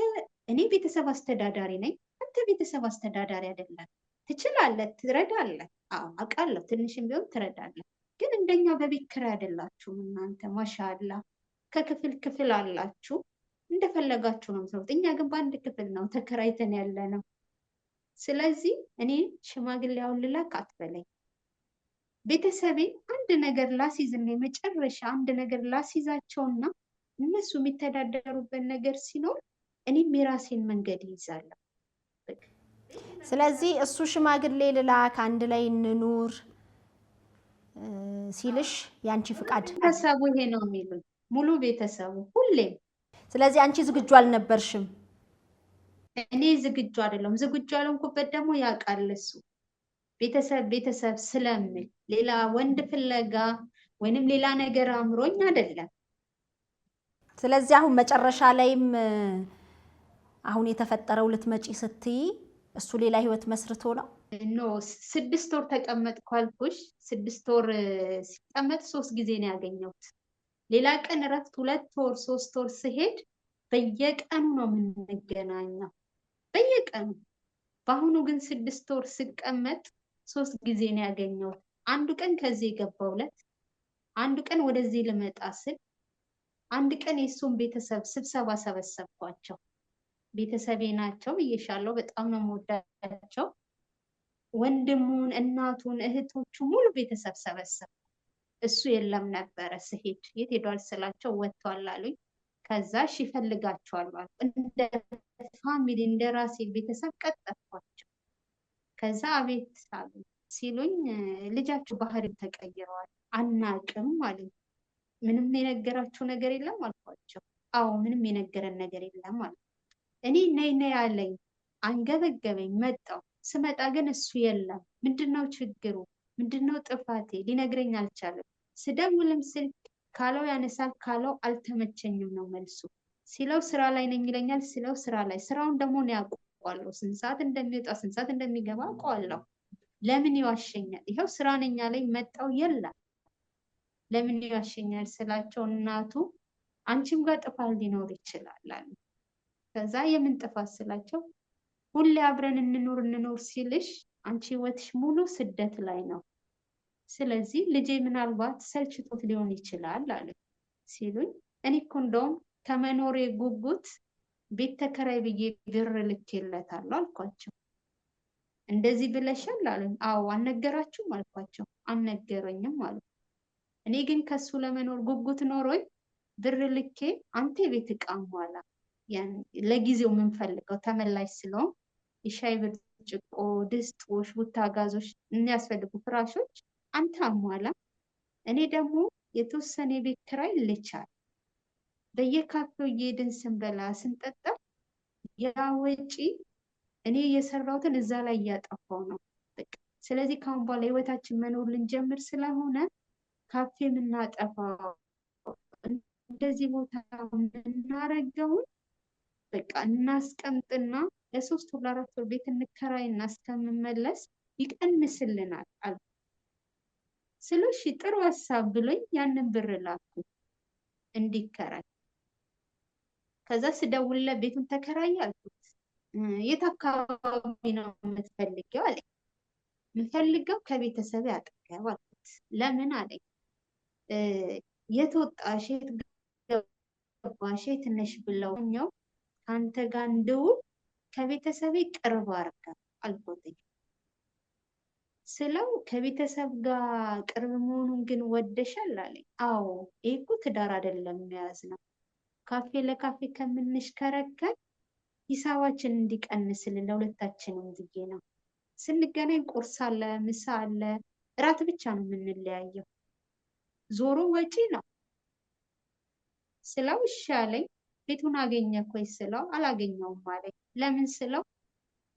እኔ ቤተሰብ አስተዳዳሪ ነኝ፣ አንተ ቤተሰብ አስተዳዳሪ አይደለም። ትችላለህ፣ ትረዳለህ። አዎ አውቃለሁ፣ ትንሽም ቢሆን ትረዳለህ። ግን እንደኛ በቤት ኪራይ አይደላችሁም እናንተ። ማሻአላ ከክፍል ክፍል አላችሁ፣ እንደፈለጋችሁ ነው የምትኖሩት። እኛ ግን በአንድ ክፍል ነው ተከራይተን ያለ ነው። ስለዚህ እኔ ሽማግሌውን ልላክ አትበለኝ። ቤተሰቤ አንድ ነገር ላስይዝና የመጨረሻ አንድ ነገር ላስይዛቸውና እነሱ የሚተዳደሩበት ነገር ሲኖር እኔም የራሴን መንገድ ይይዛለሁ። ስለዚህ እሱ ሽማግሌ ልላክ አንድ ላይ እንኑር ሲልሽ ያንቺ ፍቃድ? ቤተሰቡ ይሄ ነው የሚሉኝ፣ ሙሉ ቤተሰቡ ሁሌም። ስለዚህ አንቺ ዝግጁ አልነበርሽም? እኔ ዝግጁ አይደለም። ዝግጁ ያልሆንኩበት ደግሞ ያውቃል እሱ። ቤተሰብ ስለምል ሌላ ወንድ ፍለጋ ወይንም ሌላ ነገር አምሮኝ አይደለም። ስለዚህ አሁን መጨረሻ ላይም አሁን የተፈጠረው ልትመጪ ስትይ እሱ ሌላ ህይወት መስርቶ ነው? ኖ 6 ወር ተቀመጥኩ አልኩሽ። 6 ወር ሲቀመጥ 3 ጊዜ ነው ያገኘሁት። ሌላ ቀን እረፍት 2 ወር 3 ወር ስሄድ በየቀኑ ነው የምንገናኘው፣ በየቀኑ። በአሁኑ ግን 6 ወር ስቀመጥ 3 ጊዜ ነው ያገኘሁት። አንዱ ቀን ከዚህ የገባሁለት፣ አንዱ ቀን ወደዚህ ልመጣ ስል፣ አንድ ቀን የእሱን ቤተሰብ ስብሰባ ሰበሰብኳቸው። ቤተሰቤ ናቸው ብዬሻለሁ፣ በጣም ነው የምወዳቸው። ወንድሙን፣ እናቱን፣ እህቶቹ ሙሉ ቤተሰብ ሰበሰብ። እሱ የለም ነበረ። ስሄድ የት ሄዷል ስላቸው ወጥቷል አሉኝ። ከዛ እሺ ይፈልጋቸዋል አሉ። እንደ ፋሚሊ እንደ ራሴ ቤተሰብ ቀጠርኳቸው። ከዛ አቤት አሉ ሲሉኝ ልጃችሁ ባህሪው ተቀይረዋል አናቅም አሉኝ። ምንም የነገራችሁ ነገር የለም አልኳቸው። አዎ ምንም የነገረን ነገር የለም አሉ። እኔ ነይ አለኝ፣ አንገበገበኝ፣ መጣው። ስመጣ ግን እሱ የለም። ምንድነው ችግሩ? ምንድነው ጥፋቴ? ሊነግረኝ አልቻለም። ስደውልም ስልክ ካለው ያነሳል፣ ካለው አልተመቸኝም ነው መልሱ። ሲለው ስራ ላይ ነኝ ይለኛል፣ ሲለው ስራ ላይ። ስራውን ደግሞ ነው ያውቀዋለሁ፣ ስንት ሰዓት እንደሚወጣ ስንት ሰዓት እንደሚገባ አውቀዋለሁ። ለምን ይዋሸኛል? ይኸው ስራ ነኝ አለኝ፣ መጣው፣ የለም። ለምን ይዋሸኛል ስላቸው እናቱ አንቺም ጋር ጥፋት ሊኖር ይችላል አሉ። ከዛ የምን ጥፋት ስላቸው ሁሌ አብረን እንኖር ሲልሽ አንቺ ህይወትሽ ሙሉ ስደት ላይ ነው። ስለዚህ ልጄ ምናልባት ሰልችቶት ሊሆን ይችላል አለ ሲሉኝ፣ እኔ እኮ እንደውም ከመኖሬ ጉጉት ቤት ተከራይ ብዬ ብር ልኬለታለሁ አልኳቸው። እንደዚህ ብለሻል አሉኝ። አዎ አልነገራችሁም አልኳቸው። አልነገረኝም አሉ። እኔ ግን ከሱ ለመኖር ጉጉት ኖሮኝ ብር ልኬ አንተ የቤት ዕቃ ሟላ፣ ለጊዜው የምንፈልገው ተመላሽ ስለሆን የሻይ ብርጭቆ፣ ድስጦች፣ ቡታጋዞች፣ የሚያስፈልጉ ፍራሾች አንተ አሟላ፣ እኔ ደግሞ የተወሰነ የቤት ኪራይ ልቻል። በየካፌው እየሄድን ስንበላ ስንጠጣ ያ ወጪ እኔ የሰራሁትን እዛ ላይ እያጠፋው ነው። በቃ ስለዚህ ካሁን በኋላ ህይወታችን መኖር ልንጀምር ስለሆነ ካፌ የምናጠፋው እንደዚህ ቦታ የምናረገውን በቃ እናስቀምጥና ለ3 ወር ለ4 ወር ቤት እንከራይና እስከምመለስ ይቀንስልናል አሉ። ስለሽ ጥሩ ሀሳብ ብሎኝ ያንን ብር ላኩ እንዲከራይ። ከዛ ስደውልለት ቤቱን ተከራይ አልኩት። የት አካባቢ ነው የምትፈልጊው አለኝ። የምፈልገው ከቤተሰብ አጠገብ አልኩት። ለምን አለኝ። የት ወጣሽ የት ገባሽ የት ነሽ ብለውኛው ከአንተ ጋር እንድውል ከቤተሰቤ ቅርብ አድርጋ አልኩት። ስለው ከቤተሰብ ጋር ቅርብ መሆኑን ግን ወደሻል አለኝ። አዎ ይሄ እኮ ትዳር አይደለም መያዝ ነው። ካፌ ለካፌ ከምንሽከረከር ሂሳባችን እንዲቀንስልን ለሁለታችንም ብዬ ነው። ስንገናኝ ቁርስ አለ፣ ምሳ አለ፣ እራት ብቻ ነው የምንለያየው። ዞሮ ወጪ ነው ስለው እሺ አለኝ። ቤቱን አገኘህ ወይ ስለው አላገኘውም አለኝ። ለምን ስለው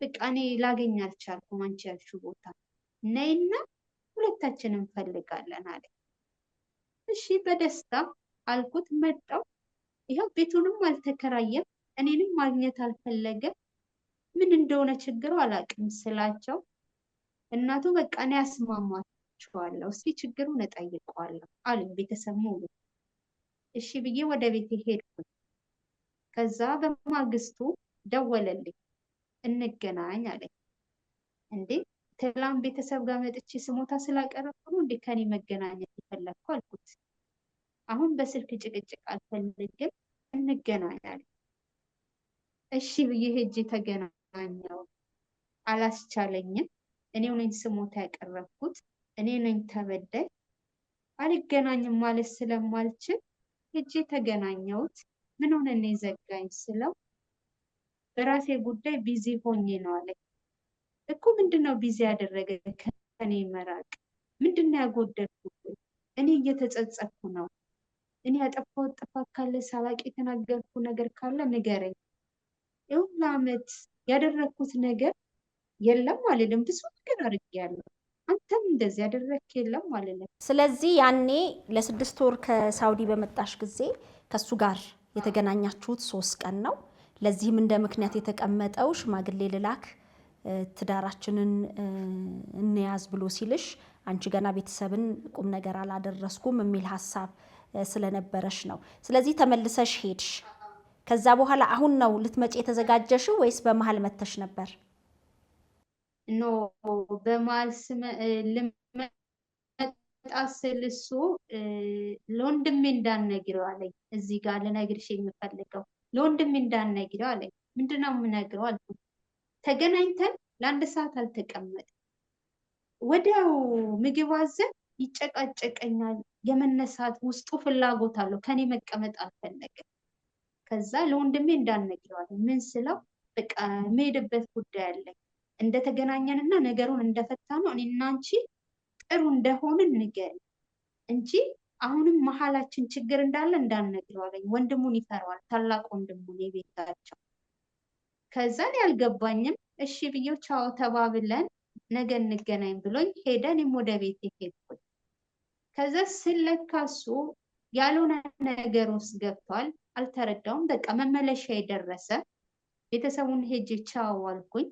በቃ እኔ ላገኝ አልቻልኩም አንቺ ያልሽው ቦታ ነይና ሁለታችንን እንፈልጋለን አለ። እሺ በደስታ አልኩት። መጣው። ይኸው ቤቱንም አልተከራየም፣ እኔንም ማግኘት አልፈለገም። ምን እንደሆነ ችግሩ አላውቅም ስላቸው እናቱ በቃ እኔ አስማማችኋለሁ፣ እስኪ ችግሩን እጠይቀዋለሁ አሉኝ ቤተሰብ ሙሉ። እሺ ብዬ ወደ ቤት ሄድኩኝ። ከዛ በማግስቱ ደወለልኝ፣ እንገናኝ አለኝ። እንዴ ትላንት ቤተሰብ ጋር መጥቼ ስሞታ ስላቀረብኩ ነው እንዴ ከኔ መገናኘት የፈለግኩ አልኩት። አሁን በስልክ ጭቅጭቅ አልፈልግም፣ እንገናኝ አለኝ። እሺ ብዬ ሄጄ ተገናኘው። አላስቻለኝም። እኔው ነኝ ስሞታ ያቀረብኩት፣ እኔ ነኝ ተበዳይ። አልገናኝም ማለት ስለማልችል ሄጄ ተገናኘሁት። ምን ሆነ እኔ ዘጋኝ ስለው በራሴ ጉዳይ ቢዚ ሆኜ ነው አለኝ። እኮ ምንድነው ቢዚ ያደረገ ከኔ መራቅ? ምንድነው ያጎደልኩት? እኔ እየተጸጸትኩ ነው። እኔ ያጠፋሁት ጥፋት ካለ ሳላቅ የተናገርኩ ነገር ካለ ንገረኝ። ይኸው ለአመት ያደረግኩት ነገር የለም አልልም። ብዙ ነገር አድርጌያለሁ። አንተም እንደዚህ ያደረግክ የለም አልልም። ስለዚህ ያኔ ለ6 ወር ከሳውዲ በመጣሽ ጊዜ ከሱ ጋር የተገናኛችሁት 3 ቀን ነው። ለዚህም እንደ ምክንያት የተቀመጠው ሽማግሌ ልላክ ትዳራችንን እንያዝ ብሎ ሲልሽ አንቺ ገና ቤተሰብን ቁም ነገር አላደረስኩም የሚል ሀሳብ ስለነበረሽ ነው። ስለዚህ ተመልሰሽ ሄድሽ። ከዛ በኋላ አሁን ነው ልትመጪ የተዘጋጀሽው ወይስ በመሀል መተሽ ነበር? ኖ በመሀል ልመጣ ስል እሱ ለወንድሜ እንዳትነግሪው አለኝ። እዚህ ጋር ልነግርሽ የምፈልገው ለወንድሜ እንዳትነግሪው አለኝ። ምንድነው የምነግረው አልኩት። ተገናኝተን ለ1 ሰዓት አልተቀመጥም። ወዲያው ምግብ አዘን ይጨቃጨቀኛል። የመነሳት ውስጡ ፍላጎት አለው፣ ከኔ መቀመጥ አልፈለገም። ከዛ ለወንድሜ እንዳትነግሪው አለኝ። ምን ስለው በቃ የምሄድበት ጉዳይ አለኝ፣ እንደተገናኘንና ነገሩን እንደፈታ ነው እኔና አንቺ ጥሩ እንደሆንን ንገሪ እንጂ አሁንም መሀላችን ችግር እንዳለ እንዳትነግሪው አለኝ። ወንድሙን ይፈራዋል፣ ታላቅ ወንድሙን የቤታቸው። ከዛ እኔ አልገባኝም። እሺ ብዬው ቻው ተባብለን ነገ እንገናኝ ብሎኝ ሄደ። እኔም ወደ ቤት ሄድኩኝ። ከዛ ስለካ እሱ ያልሆነ ነገር ውስጥ ገብቷል። አልተረዳውም። በቃ መመለሻ የደረሰ ቤተሰቡን ሄጄ ቻው አልኩኝ።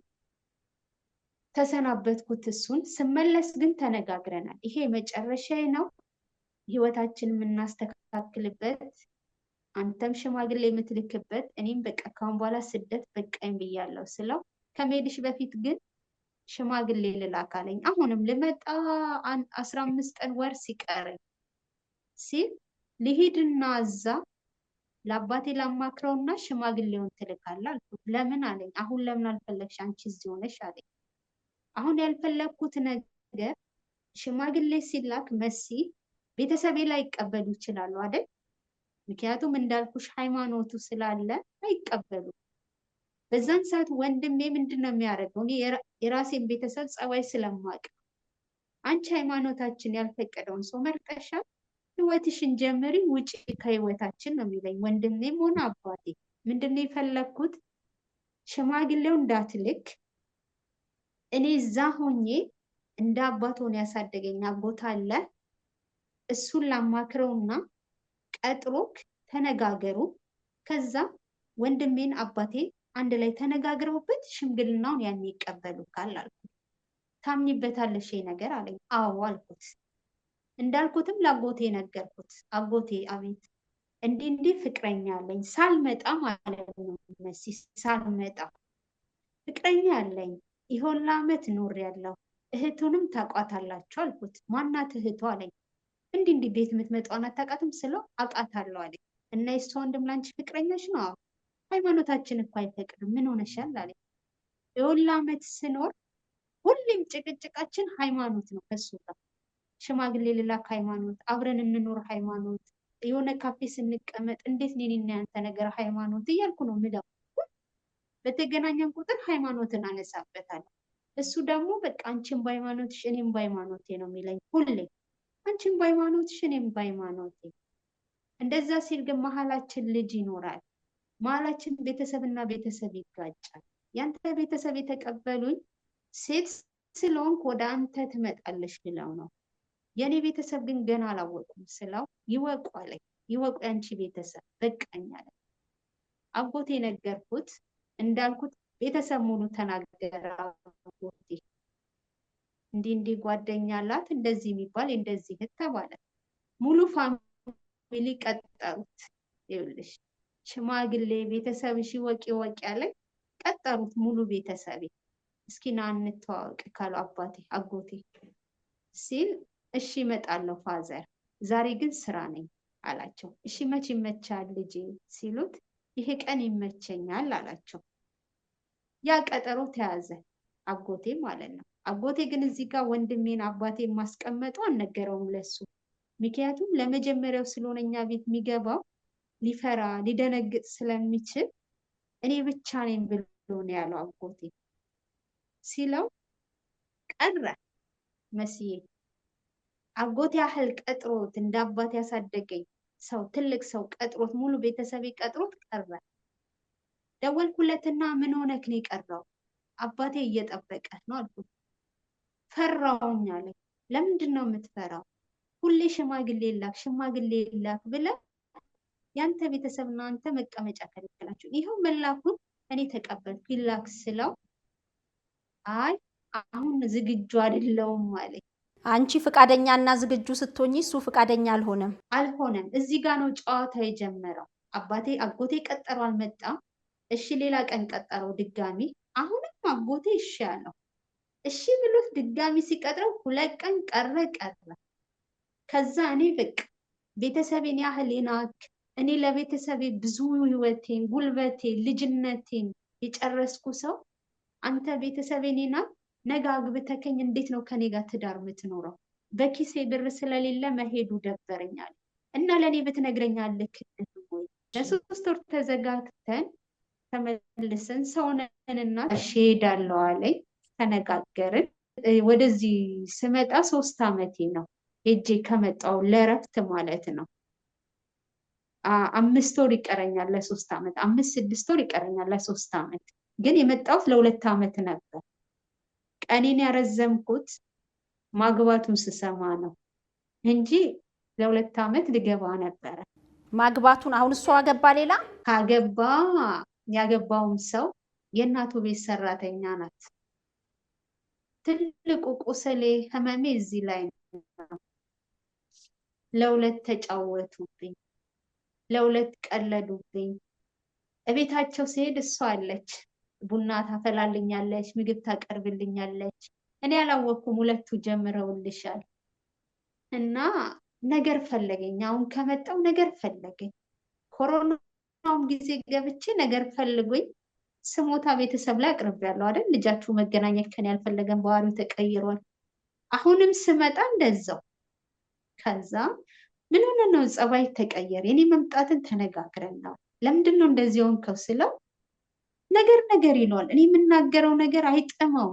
ተሰናበትኩት እሱን። ስመለስ ግን ተነጋግረናል። ይሄ መጨረሻዬ ነው፣ ህይወታችን የምናስተካክልበት፣ አንተም ሽማግሌ የምትልክበት፣ እኔም በቃ ካሁን በኋላ ስደት በቃኝ ብያለሁ ስለው ከመሄድሽ በፊት ግን ሽማግሌ ልላክ አለኝ። አሁንም ልመጣ 15 ቀን ወር ሲቀረኝ ሲል ልሂድና እዛ ለአባቴ ላማክረውና ሽማግሌውን ትልካለህ አልኩት። ለምን አለኝ። አሁን ለምን አልፈለግሽ አንቺ እዚህ ሆነሽ አለኝ። አሁን ያልፈለግኩት ነገር ሽማግሌ ሲላክ መሲ ቤተሰቤ ላይ ይቀበሉ ይችላሉ አይደል? ምክንያቱም እንዳልኩሽ ሃይማኖቱ ስላለ አይቀበሉ። በዛን ሰዓት ወንድሜ ምንድነው የሚያደርገው? እኔ የራሴን ቤተሰብ ጸባይ ስለማውቅ አንቺ ሃይማኖታችን ያልፈቀደውን ሰው መርጠሻል፣ ህይወትሽን ጀምሪ፣ ውጪ ከህይወታችን ነው የሚለኝ ወንድሜም ሆነ አባቴ። ምንድነው የፈለግኩት? ሽማግሌው እንዳትልክ እኔ እዛ ሆኜ እንደ አባት ሆኖ ያሳደገኝ አጎት አለ፣ እሱን ላማክረውና ቀጥሮክ ተነጋገሩ። ከዛ ወንድሜን አባቴ አንድ ላይ ተነጋግረውበት ሽምግልናውን ያን ይቀበሉካል አልኩት። ታምኝበታለሽ ይሄ ነገር አለኝ። አዎ አልኩት። እንዳልኩትም ለአጎቴ ነገርኩት። አጎቴ አቤት፣ እንዲህ ፍቅረኛ አለኝ፣ ሳልመጣ ማለት ነው መሲ፣ ሳልመጣ ፍቅረኛ አለኝ፣ ይሆን ለአመት ኖሬያለሁ፣ እህቱንም ታውቋታላችሁ አልኩት። ማናት እህቱ አለኝ። እንዲህ ቤት የምትመጣውን አታውቃትም ስለው አውቃታለሁ አለኝ። እና የእሷ ወንድም ላንቺ ፍቅረኛሽ ነው? አዎ። ሃይማኖታችን እኮ አይፈቅድም። ምን ሆነሻል አለኝ። ይሁን ለአመት ስኖር ሁሌም ጭቅጭቃችን ሃይማኖት ነው። ከሱ ጋር ሽማግሌ ልላክ ሃይማኖት፣ አብረን እንኖር ሃይማኖት፣ የሆነ ካፌ ስንቀመጥ እንዴት እኔና ያንተ ነገር ሃይማኖት እያልኩ ነው ምለው። በተገናኘን ቁጥር ሃይማኖትን አነሳበታለሁ። እሱ ደግሞ በቃ አንቺን በሃይማኖትሽ እኔም በሃይማኖቴ ነው የሚለኝ ሁሌ። አንቺን በሃይማኖትሽ እኔም በሃይማኖቴ። እንደዛ ሲል ግን መሀላችን ልጅ ይኖራል። መሀላችን ቤተሰብና ቤተሰብ ይጋጫል። ያንተ ቤተሰብ የተቀበሉኝ ሴት ስለሆንክ ወደ አንተ ትመጣለሽ ብለው ነው። የኔ ቤተሰብ ግን ገና አላወቁም ስለው ይወቁ አለኝ። ይወቁ ያንቺ ቤተሰብ በቃኝ አለ። አጎቴ ነገርኩት። እንዳልኩት ቤተሰብ ሙሉ ተናገረ። አጎቴ እንዲህ ጓደኛ አላት እንደዚህ የሚባል እንደዚህ እህት ተባለ። ሙሉ ፋሚሊ ቀጠሩት። ይኸውልሽ ሽማግሌ ቤተሰብሽ ይወቅ ይወቅ ያለኝ ቀጠሩት ሙሉ ቤተሰቤ። እስኪ ና እንተዋወቅ ካሉ አጎቴ ሲል እሺ እመጣለሁ ፋዘር፣ ዛሬ ግን ስራ ነኝ አላቸው። እሺ መች ይመቻል ልጄ ሲሉት ይሄ ቀን ይመቸኛል አላቸው። ያ ቀጠሮ ተያዘ፣ አጎቴ ማለት ነው። አጎቴ ግን እዚህ ጋር ወንድሜን አባቴ ማስቀመጡ አልነገረውም ለሱ። ምክንያቱም ለመጀመሪያው ስለሆነ እኛ ቤት የሚገባው ሊፈራ ሊደነግጥ ስለሚችል እኔ ብቻ ነኝ ብሎ ነው ያለው አጎቴ። ሲለው ቀረ መስዬ አጎቴ ያህል ቀጥሮት እንደ አባት ያሳደገኝ ሰው ትልቅ ሰው ቀጥሮት ሙሉ ቤተሰቤ ቀጥሮት ቀረ። ደወልኩለትና ምን ሆነክ ነው የቀረው? አባቴ እየጠበቀ ነው አልኩት። ፈራውኝ አለኝ። ለምንድን ነው የምትፈራው? ሁሌ ሽማግሌ ላክ ብለህ ያንተ ቤተሰብና አንተ መቀመጫ ከለከላችሁ። ይኸው መላኩን እኔ ተቀበልኩ። ይላክ ስለው አይ አሁን ዝግጁ አይደለሁም አለኝ። አንቺ ፍቃደኛና ዝግጁ ስትሆኚ እሱ ፍቃደኛ አልሆነም። እዚህ ጋር ነው ጨዋታ የጀመረው። አጎቴ ቀጠሮ አልመጣም። እሺ ሌላ ቀን ቀጠረው ድጋሚ። አሁንም አጎቴ እሺ ያለው እሺ ብሎት ድጋሚ ሲቀጥረው 2 ቀን ቀረ። ከዛ እኔ በቃ ቤተሰቤን ያህል ናክ እኔ ለቤተሰቤ ብዙ ህይወቴን ጉልበቴን ልጅነቴን የጨረስኩ ሰው አንተ ቤተሰቤን ናክ ነገ አግብተከኝ እንዴት ነው ከኔ ጋር ትዳር የምትኖረው? በኪሴ ብር ስለሌለ መሄዱ ደበረኛል እና ለኔ ብትነግረኛለህ ወይ? ለ3 ወር ተዘጋግተን ተመልሰን ሰውነንና ሄዳለሁ አለኝ። ተነጋገርን። ወደዚህ ስመጣ 3 ዓመቴ ነው። ሄጄ ከመጣው ለረፍት ማለት ነው። 5 ወር ይቀረኛል ለ3 ዓመት፣ 5-6 ወር ይቀረኛል ለ3 ዓመት። ግን የመጣሁት ለ2 ዓመት ነበር። ቀኔን ያረዘምኩት ማግባቱን ስሰማ ነው እንጂ ለ2 ዓመት ልገባ ነበረ። ማግባቱን አሁን እሷ አገባ። ሌላ ካገባ ያገባውን ሰው የእናቱ ቤት ሰራተኛ ናት። ትልቁ ቁስሌ ህመሜ እዚህ ላይ ነው። ለ2 ተጫወቱብኝ፣ ለ2 ቀለዱብኝ። እቤታቸው ሲሄድ እሷ አለች፣ ቡና ታፈላልኛለች፣ ምግብ ታቀርብልኛለች። እኔ አላወኩም 2ቱ ጀምረውልሻል። እና ነገር ፈለገኝ። አሁን ከመጣው ነገር ፈለገኝ። ኮሮናውም ጊዜ ገብቼ ነገር ፈልጎኝ ስሞታ ቤተሰብ ላይ አቅርቤያለሁ አይደል? ልጃችሁ መገናኘት ከኔ ያልፈለገን ባህሪው ተቀይሯል። አሁንም ስመጣ እንደዛው። ከዛ ምን ሆነ ነው ጸባይ ተቀየረ። የኔ መምጣትን ተነጋግረን ነው። ለምንድን ነው እንደዚህ ሆንከው ስለው ነገር ይለዋል። እኔ የምናገረው ነገር አይጥመው፣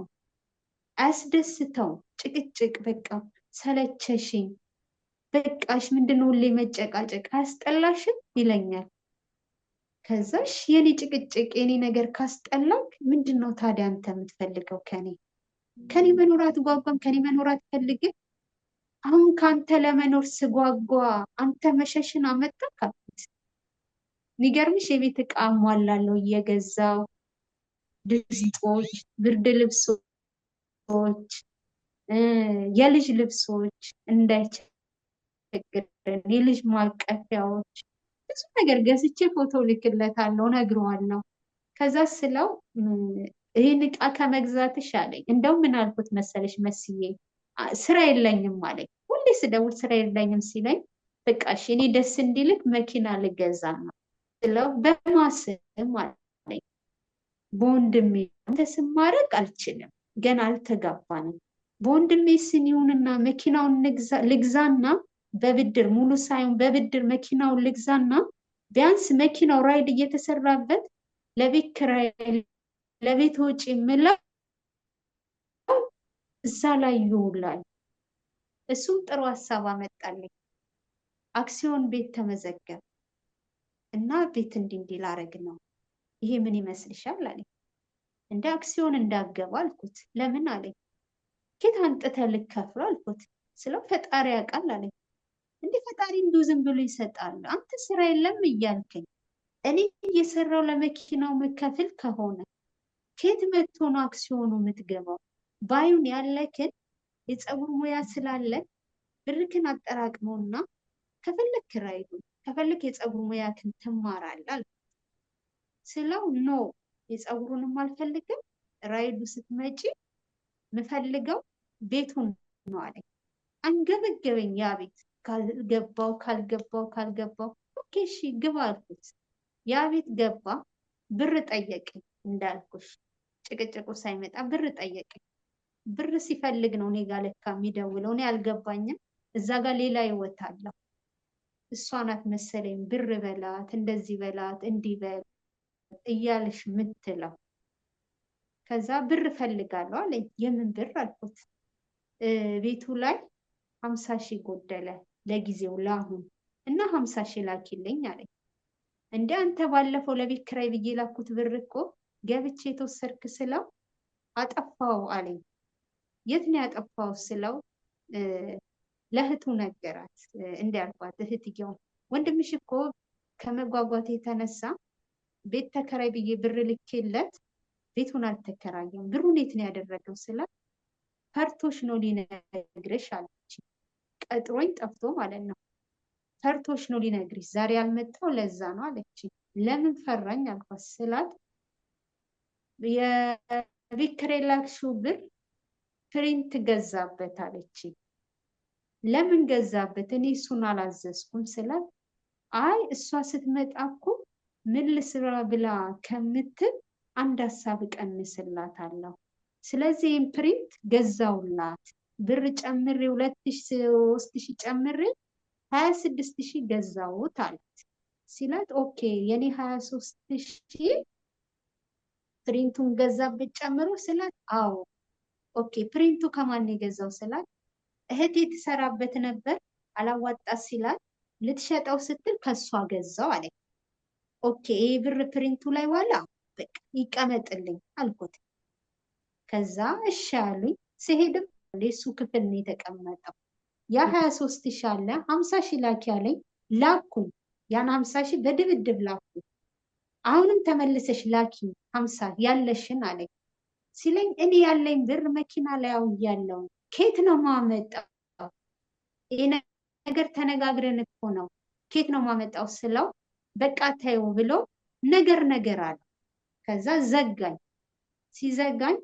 አያስደስተው። ጭቅጭቅ በቃ ሰለቸሽኝ፣ በቃሽ፣ ምንድነው ሁሌ መጨቃጨቅ አያስጠላሽም ይለኛል። ከዛሽ የኔ ጭቅጭቅ የኔ ነገር ካስጠላክ ምንድነው ታዲያ አንተ የምትፈልገው? ከኔ መኖር አትጓጓም? ከኔ መኖር አትፈልግም? አሁን ከአንተ ለመኖር ስጓጓ አንተ መሸሽን አመጣክ አልኩት። የሚገርምሽ የቤት ዕቃ አሟላለሁ እየገዛው፣ ድስጦች፣ ብርድ ልብሶች፣ የልጅ ልብሶች እንዳይቸግረን የልጅ ማቀፊያዎች ብዙ ነገር ገዝቼ ፎቶ ልክለታለሁ፣ ነግረዋለሁ። ከዛ ስለው ይህን ዕቃ ከመግዛትሽ አለኝ። እንደው ምን አልኩት መሰለሽ መስዬ ስራ የለኝም አለኝ። ሁሌ ስደውል ስራ የለኝም ሲለኝ በቃ እሺ እኔ ደስ እንዲልክ መኪና ልገዛ ነው ስለው በማስም አለኝ። በወንድሜ ስም ማድረግ አልችልም፣ ገና አልተጋባንም። በወንድሜ ስም ይሁንና መኪናውን ልግዛና በብድር ሙሉ ሳይሆን በብድር መኪናውን ልግዛና ቢያንስ መኪናው ራይድ እየተሰራበት ለቤት ኪራይ ለቤት ወጪ የምለው እዛ ላይ ይውላል። እሱም ጥሩ ሀሳብ አመጣልኝ። አክሲዮን ቤት ተመዘገብ እና ቤት እንዲህ ላረግ ነው፣ ይሄ ምን ይመስልሻል አለኝ። እንደ አክሲዮን እንዳገባ አልኩት። ለምን አለኝ። ኬት አንጥተህ ልከፍለው አልኩት። ስለው ፈጣሪ ያውቃል አለኝ። እንዴ ፈጣሪ እንዲሁ ዝም ብሎ ይሰጣል? አንተ ስራ የለም እያልከኝ እኔ እየሰራው ለመኪናው መከፍል ከሆነ ኬት መጥቶ ነው አክሲዮኑ የምትገባው? ባዩን ያለክን የፀጉር ሙያ ስላለ ብርክን አጠራቅመውና ከፈለክ ራይዱ ከፈለክ የፀጉር ሙያክን ትማራለህ አልኩት። ስለው ኖ የፀጉሩንም አልፈልግም፣ ራይዱ ስትመጪ ምፈልገው ቤቱን ነው አለኝ። አንገበገበኝ ያ ቤት። ካልገባው ኦኬ እሺ ግባ አልኩት። ያ ቤት ገባ። ብር ጠየቀኝ። እንዳልኩሽ ጭቅጭቁ ሳይመጣ ብር ጠየቀኝ። ብር ሲፈልግ ነው እኔ ጋር ለካ የሚደውለው። እኔ አልገባኝም። እዛ ጋር ሌላ ህይወት አለው። እሷ ናት መሰለኝ ብር በላት እንደዚህ በላት እንዲህ በል እያለሽ ምትለው። ከዛ ብር ፈልጋለሁ አለኝ። የምን ብር አልኩት። ቤቱ ላይ 50 ሺህ ጎደለ ለጊዜው ለአሁን እና 50 ሺህ ላኪልኝ አለኝ። እንደ አንተ ባለፈው ለቤት ኪራይ ብዬ ላኩት ብር እኮ ገብቼ የተወሰድክ ስለው አጠፋው አለኝ። የት ነው ያጠፋው ስለው ለእህቱ ነገራት። እንዲያልኳት እህትየው ወንድምሽ እኮ ከመጓጓት የተነሳ ቤት ተከራይ ብዬ ብር ልኬለት ቤቱን አልተከራየም። ብሩን የት ነው ያደረገው ስላት ፈርቶሽ ነው ሊነግርሽ አለች። ቀጥሮኝ ጠፍቶ ማለት ነው። ፈርቶሽ ነው ሊነግርሽ ዛሬ ያልመጣው ለዛ ነው አለች። ለምን ፈራኝ አልኳት ስላት የቤት ኪራይ ላክሽው ብር ፕሪንት ገዛበት አለች። ለምን ገዛበት? እኔ እሱን አላዘዝኩም ስላት አይ እሷ ስትመጣ እኮ ምን ልስራ ብላ ከምትል አንድ ሀሳብ እቀንስላታለሁ። ስለዚህ ይህን ፕሪንት ገዛውላት ብር ጨምሬ 2000 ጨምሬ 26,000 ገዛውት አለት ሲላት ኦኬ የኔ 23,000 ፕሪንቱን ገዛበት ጨምሮ ስላት አዎ ኦኬ ፕሪንቱ ከማን የገዛው ስላት እህቴ ትሰራበት ነበር አላዋጣ ሲላት ልትሸጠው ስትል ከሷ ገዛው አለ። ኦኬ ይሄ ብር ፕሪንቱ ላይ ዋላ በቃ ይቀመጥልኝ አልኩት። ከዛ እሺ አሉኝ። ስሄድም ለሱ ክፍል ነው የተቀመጠው። ያ 23,000 አለ 50,000 ላኪ አለኝ። ላኩኝ። ያን 50,000 በድብድብ ላኩኝ። አሁንም ተመልሰሽ ላኪ 50 ያለሽን አለኝ። ሲለኝ እኔ ያለኝ ብር መኪና ላይ አውያለሁ ኬት ነው ማመጣው? ይሄ ነገር ተነጋግረን እኮ ነው ኬት ነው ማመጣው ስለው በቃ ታዩ ብሎ ነገር አለ። ከዛ ዘጋኝ። ሲዘጋኝ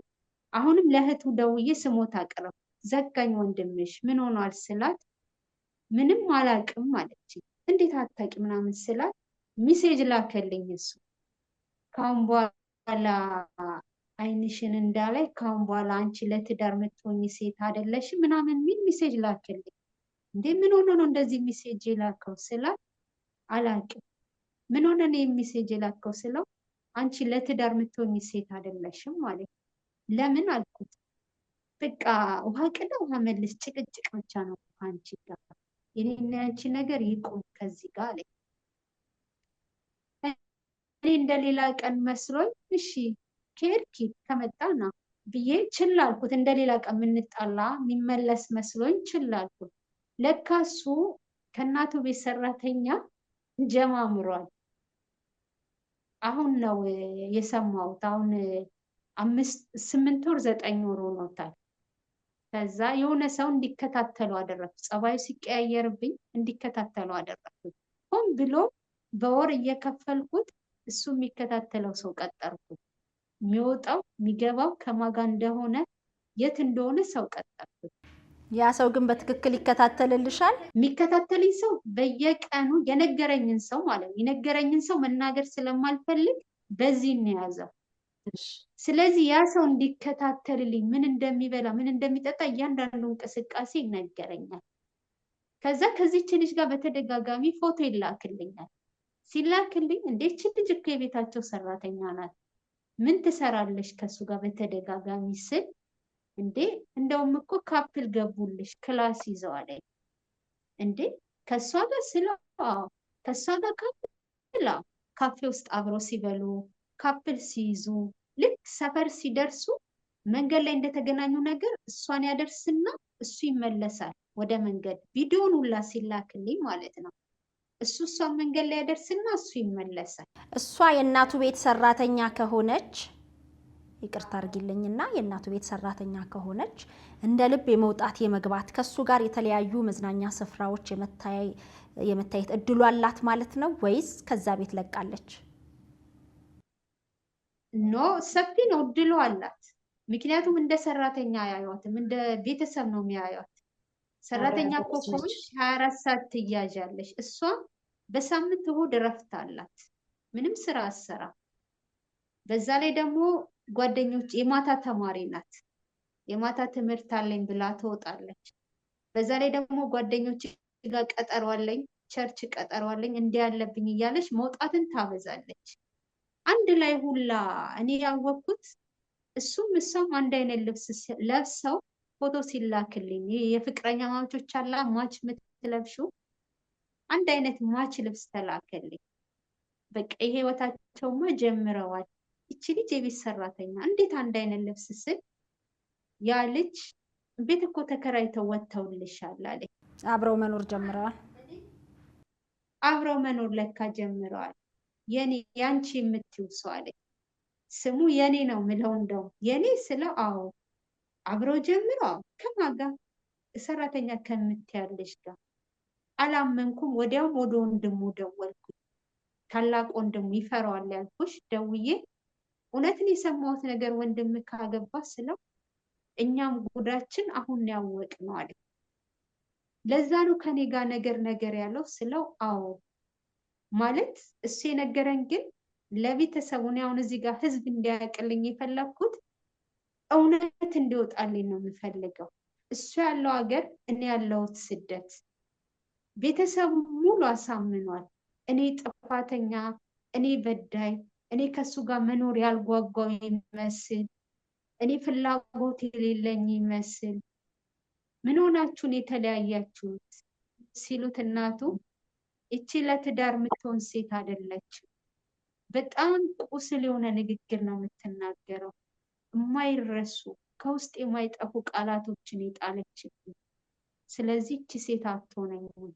አሁንም ለእህቱ ደውዬ ስሞታ አቀረብ። ዘጋኝ ወንድምሽ ምን ሆኗል ስላት ምንም አላቅም አለች። እንዴት አታቂ ምናምን ስላት ሚሴጅ ላከልኝ እሱ ካሁን በኋላ አይንሽን እንዳላይ ካሁን በኋላ አንቺ ለትዳር ምትሆኝ ሴት አይደለሽ ምናምን ሚል ሚሴጅ ላከልኝ። እንዴ ምን ሆኖ ነው እንደዚህ ሚሴጅ የላከው ስላት አላቅም። ምን ሆነ ነው ሚሴጅ የላከው ስለው አንቺ ለትዳር ምትሆኝ ሴት አይደለሽም ማለት ለምን አልኩት። በቃ ውሃ ቅዳ ውሃ መልስ ጭቅጭቅ ብቻ ነው አንቺ ጋር የኔና አንቺ ነገር ይቁም ከዚህ ጋር አለኝ። እኔ እንደሌላ ቀን መስሎኝ እሺ ከሄድኪ ከመጣና ብዬ ችላ አልኩት። እንደሌላ ቀን የምንጣላ የሚመለስ መስሎኝ ችላ አልኩት። ለካ እሱ ከእናቱ ቤት ሰራተኛ ጀማምሯል። አሁን ነው የሰማሁት። አሁን 8 ወር 9 ወር ሆኖታል። ከዛ የሆነ ሰው እንዲከታተሉ አደረኩ። ጸባዩ ሲቀያየርብኝ እንዲከታተሉ አደረኩ። ሆን ብሎ በወር እየከፈልኩት እሱ የሚከታተለው ሰው ቀጠርኩ። የሚወጣው የሚገባው ከማጋ እንደሆነ የት እንደሆነ ሰው ቀጠርኩ። ያ ሰው ግን በትክክል ይከታተልልሻል? የሚከታተልኝ ሰው በየቀኑ የነገረኝን ሰው ማለት ነው። የነገረኝን ሰው መናገር ስለማልፈልግ በዚህ ነው የያዘው። ስለዚህ ያ ሰው እንዲከታተልልኝ ምን እንደሚበላ ምን እንደሚጠጣ እያንዳንዱ እንቅስቃሴ ይነገረኛል። ከዛ ከዚህች ልጅ ጋር በተደጋጋሚ ፎቶ ይላክልኛል። ሲላክልኝ እንዴት ልጅ እኮ የቤታቸው ሰራተኛ ናት ምን ትሰራለች ከሱ ጋር በተደጋጋሚ ስል እንዴ እንደውም እኮ ካፕል ገቡልሽ ክላስ ይዘዋል። እንዴ ከሷ ጋር ስለው ከሷ ጋር ካፕል ካፌ ውስጥ አብረው ሲበሉ ካፕል ሲይዙ ልክ ሰፈር ሲደርሱ መንገድ ላይ እንደተገናኙ ነገር እሷን ያደርስና እሱ ይመለሳል ወደ መንገድ። ቪዲዮን ሁላ ሲላክልኝ ማለት ነው። እሷን መንገድ ላይ ያደርስና እሱ ይመለሳል። እሷ የእናቱ ቤት ሰራተኛ ከሆነች ይቅርታ አድርጊልኝና የእናቱ ቤት ሰራተኛ ከሆነች እንደ ልብ የመውጣት የመግባት ከሱ ጋር የተለያዩ መዝናኛ ስፍራዎች የመታየት እድሉ አላት ማለት ነው ወይስ ከዛ ቤት ለቃለች? ኖ ሰፊ ነው እድሉ አላት። ምክንያቱም እንደ ሰራተኛ አያዩዋትም፣ እንደ ቤተሰብ ነው የሚያዩት። ሰራተኛ እኮ ከሆንሽ 24 ሰዓት ትያዣለሽ። እሷ በሳምንት እሑድ እረፍት አላት፣ ምንም ስራ አሰራ። በዛ ላይ ደግሞ ጓደኞች የማታ ተማሪ ናት። የማታ ትምህርት አለኝ ብላ ትወጣለች። በዛ ላይ ደግሞ ጓደኞች ጋር ቀጠሮ አለኝ፣ ቸርች ቀጠሮ አለኝ፣ እንዲህ ያለብኝ እያለች መውጣትን ታበዛለች። አንድ ላይ ሁላ እኔ ያወቅኩት እሱም እሷም አንድ አይነት ልብስ ለብሰው ፎቶ ሲላክልኝ የፍቅረኛ ማቾች አላ ማች የምትለብሹ አንድ አይነት ማች ልብስ ተላከልኝ። በቃ ህይወታቸውማ ጀምረዋል። እቺ ልጅ የቤት ሰራተኛ እንዴት አንድ አይነት ልብስ ስል ያ ልጅ ቤት እኮ ተከራይተው ወጥተውልሻል አለኝ። አብረው መኖር ጀምረዋል። አብረው መኖር ለካ ጀምረዋል። የኔ ያንቺ የምትይው ሰው አለኝ። ስሙ የኔ ነው ምለው እንደው የኔ ስለው አዎ አብረው ጀምረዋል። ከማን ጋር? ሰራተኛ ከምትያለሽ ጋር። አላመንኩም። ወዲያውም ወደ ወንድሙ ደወልኩ። ታላቅ ወንድሙ ይፈራዋል ያልኩሽ ደውዬ እውነትን የሰማሁት ነገር ወንድም ካገባ ስለው እኛም ጉዳችን አሁን ያወቅ ነው አለ። ለዛ ነው ከኔ ጋር ነገር ያለው ስለው አዎ ማለት እሱ የነገረን ግን ለቤተሰቡ ነው። አሁን እዚህ ጋር ህዝብ እንዲያውቅልኝ የፈለኩት እውነት እንዲወጣልኝ ነው የምፈልገው። እሱ ያለው ሀገር እኔ ያለሁት ስደት ቤተሰቡ ሙሉ አሳምኗል። እኔ ጥፋተኛ፣ እኔ በዳይ፣ እኔ ከሱ ጋር መኖር ያልጓጓው ይመስል፣ እኔ ፍላጎት የሌለኝ ይመስል ምን ሆናችሁን የተለያያችሁት ሲሉት እናቱ እቺ ለትዳር የምትሆን ሴት አይደለችም። በጣም ቁስል የሆነ ንግግር ነው የምትናገረው። የማይረሱ ከውስጥ የማይጠፉ ቃላቶችን የጣለችብኝ። ስለዚህ እቺ ሴት አትሆነኝም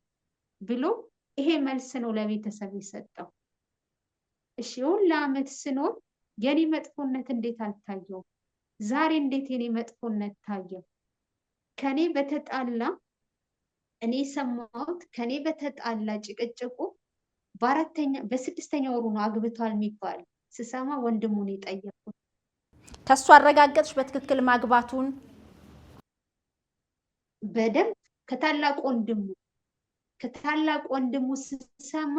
ብሎ ይሄ መልስ ነው ለቤተሰብ የሰጠው። እሺ ሁላ ዓመት ስኖር የኔ መጥፎነት እንዴት አልታየው? ዛሬ እንዴት የኔ መጥፎነት ታየው? ከኔ በተጣላ እኔ ሰማሁት። ከኔ በተጣላ ጭቅጭቁ በስድስተኛ ወሩ ነው አግብቷል የሚባል ስሰማ ወንድሙን የጠየቁት። ከሱ አረጋገጥሽ በትክክል ማግባቱን? በደንብ ከታላቅ ወንድሙ ስሰማ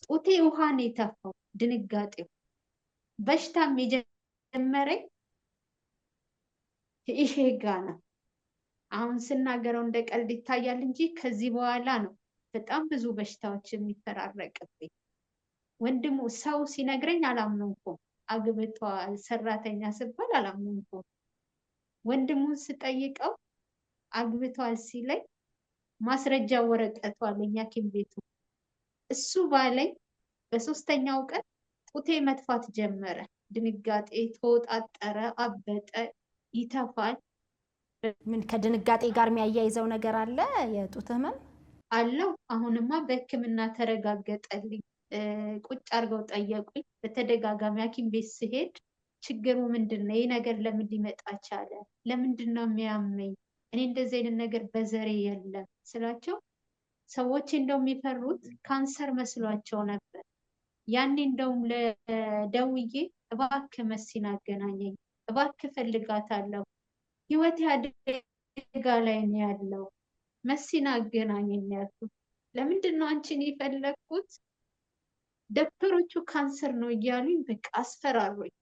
ጡቴ ውሃ ነው የተፋው። ድንጋጤው በሽታም የጀመረኝ ይሄ ጋ ነው። አሁን ስናገረው እንደ ቀልድ ይታያል እንጂ ከዚህ በኋላ ነው በጣም ብዙ በሽታዎች የሚፈራረቅብኝ። ወንድሙ ሰው ሲነግረኝ አላመንኩም። አግብቷል ሰራተኛ ስባል አላመንኩም። ወንድሙን ስጠይቀው አግብቷል ሲለኝ ማስረጃ ወረቀቱ አለኝ ሐኪም ቤቱ። እሱ ባለኝ በሶስተኛው ቀን ጡቴ መጥፋት ጀመረ። ድንጋጤ ተወጣጠረ፣ አበጠ፣ ይተፋል። ምን ከድንጋጤ ጋር የሚያያይዘው ነገር አለ? የጡት ህመም አለው። አሁንማ በሕክምና ተረጋገጠልኝ። ቁጭ አድርገው ጠየቁኝ። በተደጋጋሚ ሐኪም ቤት ስሄድ ችግሩ ምንድን ነው? ይህ ነገር ለምን ሊመጣ ቻለ? ለምንድን ነው የሚያመኝ? እኔ እንደዚህ አይነት ነገር በዘሬ የለም ስላቸው ሰዎች እንደውም የሚፈሩት ካንሰር መስሏቸው ነበር። ያኔ እንደውም ለደውዬ እባክህ መሲን አገናኘኝ፣ እባክህ ፈልጋታለሁ፣ ህይወቴ አደጋ ላይ ነው ያለው፣ መሲን አገናኘኝ ያልኩት። ለምንድን ነው አንቺን የፈለግኩት? ዶክተሮቹ ካንሰር ነው እያሉኝ በቃ አስፈራሩኝ።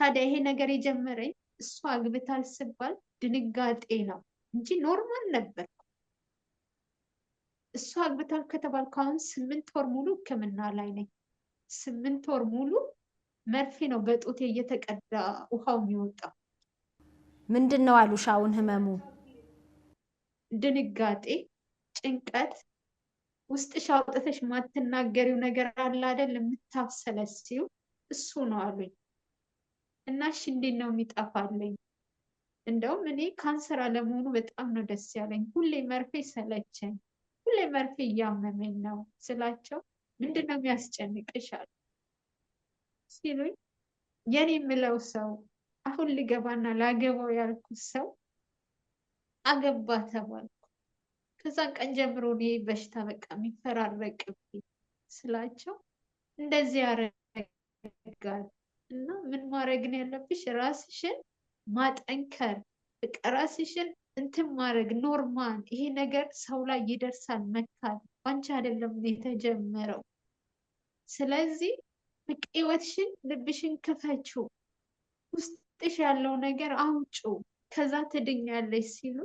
ታዲያ ይሄ ነገር የጀመረኝ እሷ አግብታል ስባል ድንጋጤ ነው እንጂ ኖርማል ነበር። እሷ አግብታል ከተባልኩ አሁን 8 ወር ሙሉ ህክምና ላይ ነኝ። 8 ወር ሙሉ መርፌ ነው በጡቴ እየተቀዳ ውሃው የሚወጣው። ምንድን ነው አሉሽ አሁን ህመሙ? ድንጋጤ፣ ጭንቀት፣ ውስጥሽ አውጥተሽ ማትናገሪው ነገር አለ አይደል? የምታብሰለሲው እሱ ነው አሉኝ። እና እሺ እንዴት ነው የሚጠፋልኝ? እንደውም እኔ ካንሰር አለመሆኑ በጣም ነው ደስ ያለኝ። ሁሌ መርፌ ሰለቸኝ፣ ሁሌ መርፌ እያመመኝ ነው ስላቸው ምንድን ነው የሚያስጨንቅሽ አሉ ሲሉኝ የኔ የምለው ሰው አሁን ልገባና ላገባው ያልኩት ሰው አገባ ተባልኩ። ከዛን ቀን ጀምሮ እኔ በሽታ በቃ የሚፈራረቅብኝ ስላቸው እንደዚህ ያደርጋል እና ምን ማድረግ ነው ያለብሽ? ራስሽን ማጠንከር፣ በቃ ራስሽን እንትን ማድረግ ኖርማል። ይሄ ነገር ሰው ላይ ይደርሳል፣ መካል አንቺ አይደለም የተጀመረው። ስለዚህ በቃ ህይወትሽን፣ ልብሽን ክፈችው፣ ውስጥሽ ያለው ነገር አውጪው፣ ከዛ ትድኛለሽ ሲሉ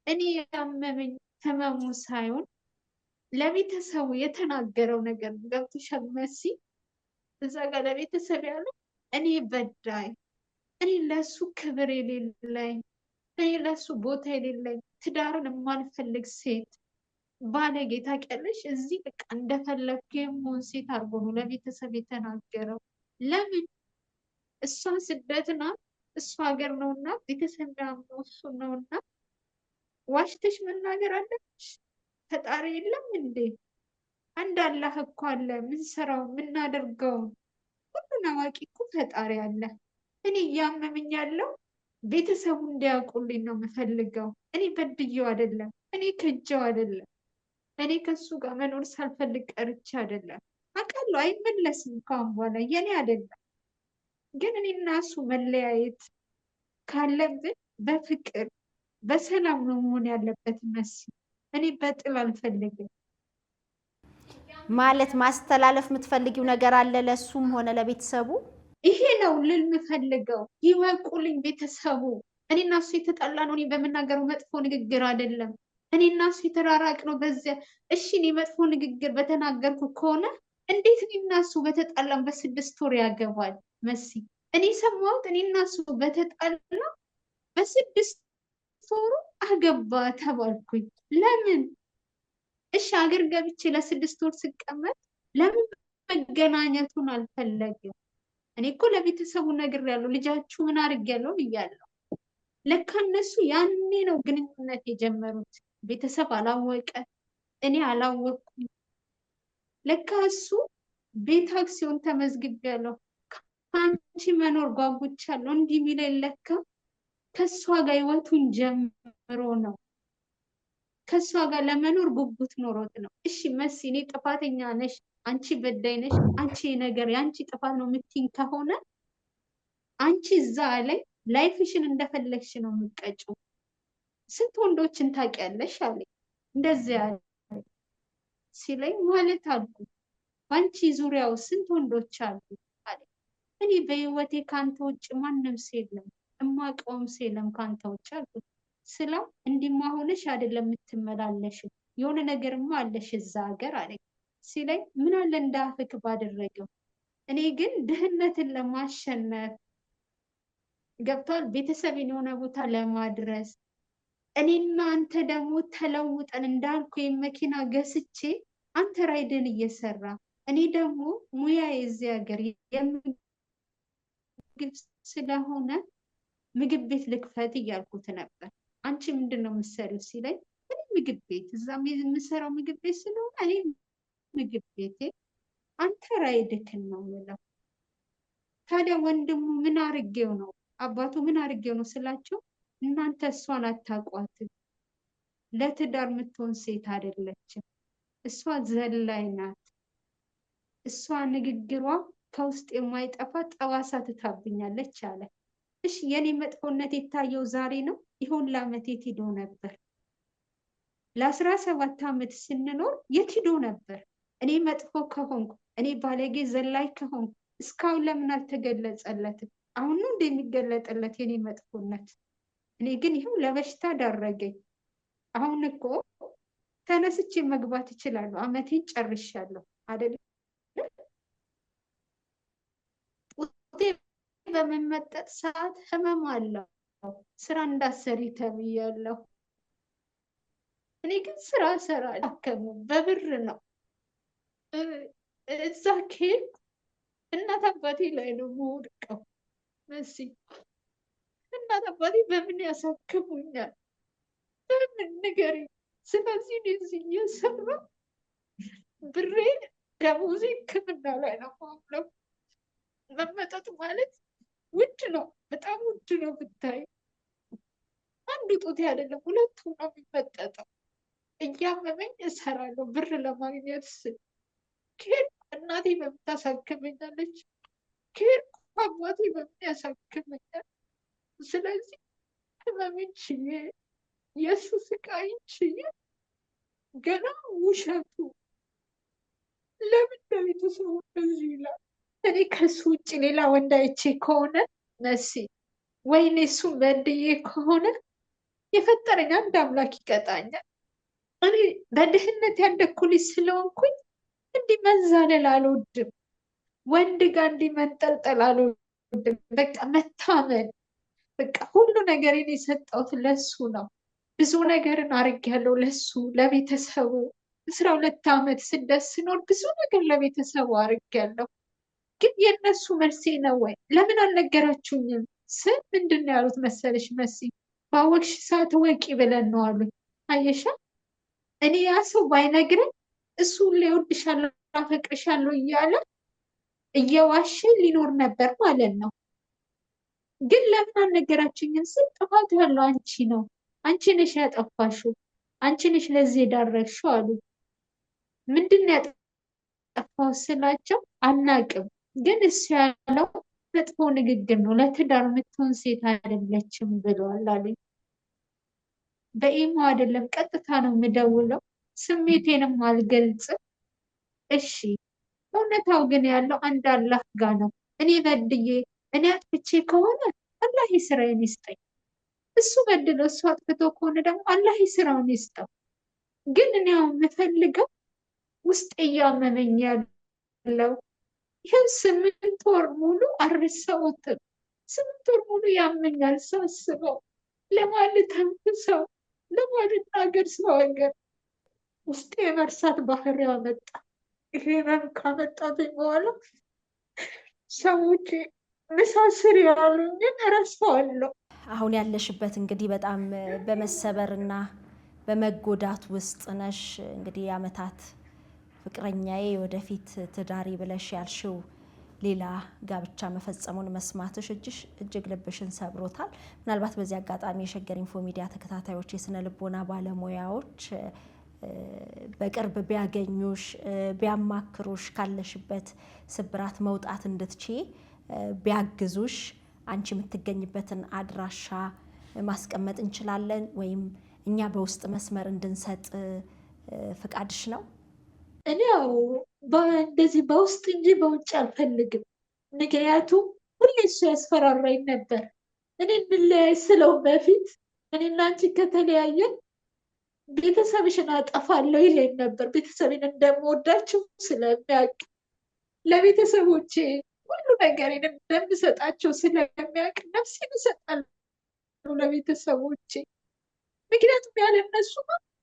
እኔ ያመመኝ ህመሙ ሳይሆን ለቤተሰቡ የተናገረው ነገር ገብቶሻል መሲ? እዛ ጋር ለቤተሰብ ያለው እኔ በዳይ፣ እኔ ለሱ ክብር የሌለኝ፣ እኔ ለሱ ቦታ የሌለኝ፣ ትዳርን የማልፈልግ ሴት ባለጌ ታውቂያለሽ። እዚህ በቃ እንደፈለግኩ የምሆን ሴት አድርጎ ነው ለቤተሰብ የተናገረው። ለምን? እሷ ስደት ናት፣ እሱ ሀገር ነውና ቤተሰብ ያምነው እሱ ነውና ዋሽተሽ መናገር አለብሽ። ፈጣሪ የለም እንዴ? አንድ አላህ እኮ አለ። ምንሰራው ምናደርገውን ሁሉን አዋቂ እኮ ፈጣሪ አለ። እኔ እያመመኝ ያለው ቤተሰቡ እንዲያውቁልኝ ነው የምፈልገው። እኔ በድየው አይደለም፣ እኔ ከጀው አይደለም፣ እኔ ከሱ ጋር መኖር ሳልፈልግ ቀርቼ አይደለም። አውቃለሁ አይመለስም ካሁን በኋላ የኔ አይደለም። ግን እኔ እና እሱ መለያየት ካለብን በፍቅር በሰላም ነው መሆን ያለበት መሲ። እኔ በጥል አልፈልግም። ማለት ማስተላለፍ የምትፈልጊው ነገር አለ ለሱም ሆነ ለቤተሰቡ? ይሄ ነው ልል የምፈልገው። ይወቁልኝ ቤተሰቡ። እኔ እና እሱ የተጣላ ነው እኔ በምናገረው መጥፎ ንግግር አይደለም። እኔ እና እሱ የተራራቅ ነው በዚያ። እሺ እኔ መጥፎ ንግግር በተናገርኩ ከሆነ እንዴት እኔ እና እሱ በተጣላን በ6 ወር ያገባል መሲ? እኔ ሰማሁት እኔ እና እሱ በተጣላ በ6 ወሩ አገባ ተባልኩኝ። ለምን? እሺ ሀገር ገብቼ ለ6 ወር ስቀመጥ ለምን መገናኘቱን አልፈለግም? እኔ እኮ ለቤተሰቡ ነግሬያለሁ፣ ልጃችሁ ምን አድርጌያለሁ ብያለሁ። ለካ እነሱ ያኔ ነው ግንኙነት የጀመሩት። ቤተሰብ አላወቀ፣ እኔ አላወቅኩም። ለካ እሱ ቤት አክሲዮን ተመዝግቤያለሁ፣ ከአንቺ መኖር ጓጉቻለሁ እንዲህ የሚለኝ ለካ ከእሷ ጋር ህይወቱን ጀምሮ ነው። ከእሷ ጋር ለመኖር ጉጉት ኖሮት ነው። እሺ መሲ እኔ ጥፋተኛ ነሽ፣ አንቺ በዳይ ነሽ፣ አንቺ ነገር የአንቺ ጥፋት ነው የምትይኝ ከሆነ አንቺ እዛ ላይ ላይፍሽን እንደፈለግሽ ነው የምትቀጭው። ስንት ወንዶችን ታውቂያለሽ አለኝ። እንደዚያ ሲለኝ ማለት አልኩ በአንቺ ዙሪያው ስንት ወንዶች አሉ አለኝ። እኔ በህይወቴ ከአንተ ውጭ ማንም ሰው የለም፣ እማውቀውም ሰው የለም ከአንተ ውጭ አልኩት። ስለው እንዲማ ሆነሽ አይደለም የምትመላለሽ፣ የሆነ ነገርማ አለሽ እዛ ሀገር አለኝ። ሲለኝ ምን አለ እንዳፍክ ባደረገው። እኔ ግን ድህነትን ለማሸነፍ ገብቷል፣ ቤተሰብን የሆነ ቦታ ለማድረስ እኔና አንተ ደግሞ ተለውጠን እንዳልኩ መኪና ገዝቼ አንተ ራይድን እየሰራ እኔ ደግሞ ሙያ የዚህ ሀገር የምግብ ስለሆነ ምግብ ቤት ልክፈት እያልኩት ነበር። አንቺ ምንድን ነው የምትሰሪው ሲለኝ እኔ ምግብ ቤት፣ እዛም የምሰራው ምግብ ቤት ስለሆነ እኔ ምግብ ቤቴ፣ አንተ ራይድክን ነው የምለው። ታዲያ ወንድሙ ምን አርጌው ነው አባቱ ምን አርጌው ነው ስላቸው እናንተ እሷን አታውቋትም፣ ለትዳር የምትሆን ሴት አይደለችም፣ እሷ ዘላይ ናት፣ እሷ ንግግሯ ከውስጥ የማይጠፋ ጠባሳ ትታብኛለች አለ። እሺ የኔ መጥፎነት የታየው ዛሬ ነው? ይሁን ለአመት የት ሄዶ ነበር? ለ17 ዓመት ስንኖር የት ሄዶ ነበር? እኔ መጥፎ ከሆንኩ፣ እኔ ባለጌ ዘላይ ከሆንኩ እስካሁን ለምን አልተገለጸለትም? አሁን ነው እንደሚገለጥለት የኔ መጥፎነት። እኔ ግን ይኸው ለበሽታ ዳረገኝ። አሁን እኮ ተነስቼ መግባት እችላለሁ፣ አመቴን ጨርሻለሁ አይደል? ጡቴ በምመጠጥ ሰዓት ህመም አለው፣ ስራ እንዳሰሪ ተብያለሁ። እኔ ግን ስራ ሰራለሁ፣ በብር ነው። እዛ ከሄድኩ እናት አባቴ ላይ ነው የምወድቀው። መሲ እናት አባቴ በምን ያሳክሙኛል? በምን ንገሪኝ። ስለዚህ እኔ እዚህ እየሰራሁ ብሬ ደሞዜ ሕክምና ላይ ነው የማውለው። መመጠጥ ማለት ውድ ነው፣ በጣም ውድ ነው። ብታይ አንዱ ጡቴ አይደለም ሁለቱ ነው የሚመጠጠው። እያመመኝ እሰራለሁ ብር ለማግኘት ስል። ከሄድኩ እናቴ በምን ታሳክመኛለች? ከሄድኩ አባቴ በምን ያሳክመኛል? ስለዚህ ህመሜን ችዬ የእሱ ስቃይን ችዬ ገና ውሸቱ ለምን ለቤተሰቡ እንደዚህ ይላል? እኔ ከሱ ውጭ ሌላ ወንድ አይቼ ከሆነ መሲ ወይኔ እሱን በድዬ ከሆነ የፈጠረኝ አንድ አምላክ ይቀጣኛል። እኔ በድህነት ያደግኩ ልጅ ስለሆንኩኝ እንዲህ መዛለል አልወድም። ወንድ ጋር እንዲህ መንጠልጠል አልወድም። በቃ መታመን፣ በቃ ሁሉ ነገሬን የሰጠሁት ለሱ ነው። ብዙ ነገርን አድርጌያለሁ ለሱ ለቤተሰቡ። 12 ዓመት ስደት ስኖር ብዙ ነገር ለቤተሰቡ አድርጌያለሁ። ግን የእነሱ መልሴ ነው ወይ ለምን አልነገራችሁኝም ስል ምንድን ነው ያሉት መሰለሽ መሲ? ባወቅሽ ሰዓት ወቂ ብለን ነው አሉኝ። አየሻ እኔ ያ ሰው ባይነግረኝ እሱ ሁሌ እወድሻለሁ አፈቅርሻለሁ እያለ እየዋሸ ሊኖር ነበር ማለት ነው። ግን ለምን አልነገራችሁኝም ስል ጥፋት ያለው አንቺ ነው፣ አንቺ ነሽ ያጠፋሽው፣ አንቺ ነሽ ለዚህ የዳረግሽው አሉ። ምንድን ነው ያጠፋው ስላቸው አናቅም፣ ግን እሱ ያለው መጥፎ ንግግር ነው፣ ለትዳር የምትሆን ሴት አይደለችም ብለዋል አሉኝ። በኢሞ አይደለም ቀጥታ ነው የምደውለው፣ ስሜቴንም አልገልጽም። እሺ እውነታው ግን ያለው አንድ አላህ ጋር ነው። እኔ በድዬ እኔ አጥፍቼ ከሆነ አላህ ስራዬን ይስጠኝ። እሱ በድሎ እሱ አጥፍቶ ከሆነ ደግሞ አላህ ስራውን ይስጠው። ግን እኔ የምፈልገው ውስጥ እያመመኝ ያለው ይህም 8 ወር ሙሉ አልረሳሁትም። 8 ወር ሙሉ ያመኛል ሳስበው። ለማለት ተንፍሰው ለማልናገር ሰው ሀገር ውስጥ የመርሳት ባህሪ ያመጣ። ይሄንን ካመጣብኝ በኋላ ሰዎች ምሳስር ያሉኝን እረሳዋለሁ። አሁን ያለሽበት እንግዲህ በጣም በመሰበርና በመጎዳት ውስጥ ነሽ። እንግዲህ የዓመታት ፍቅረኛዬ ወደፊት ትዳሪ ብለሽ ያልሽው ሌላ ጋብቻ መፈጸሙን መስማትሽ እጅግ ልብሽን ሰብሮታል። ምናልባት በዚህ አጋጣሚ የሸገር ኢንፎ ሚዲያ ተከታታዮች፣ የስነ ልቦና ባለሙያዎች በቅርብ ቢያገኙሽ ቢያማክሩሽ ካለሽበት ስብራት መውጣት እንድትችይ ቢያግዙሽ አንቺ የምትገኝበትን አድራሻ ማስቀመጥ እንችላለን ወይም እኛ በውስጥ መስመር እንድንሰጥ ፍቃድሽ ነው? እኔ ያው እንደዚህ በውስጥ እንጂ በውጭ አልፈልግም። ምክንያቱም ሁሌ እሱ ያስፈራራኝ ነበር። እኔ እንለያይ ስለው በፊት እኔና አንቺ ከተለያየን ቤተሰብሽን አጠፋለሁ ይለኝ ነበር። ቤተሰቤን እንደምወዳቸው ስለሚያውቅ ለቤተሰቦቼ ሁሉ ነገሬን እንደምሰጣቸው ስለሚያውቅ ነፍሴን እሰጣለሁ ለቤተሰቦቼ። ምክንያቱም ያለ እነሱ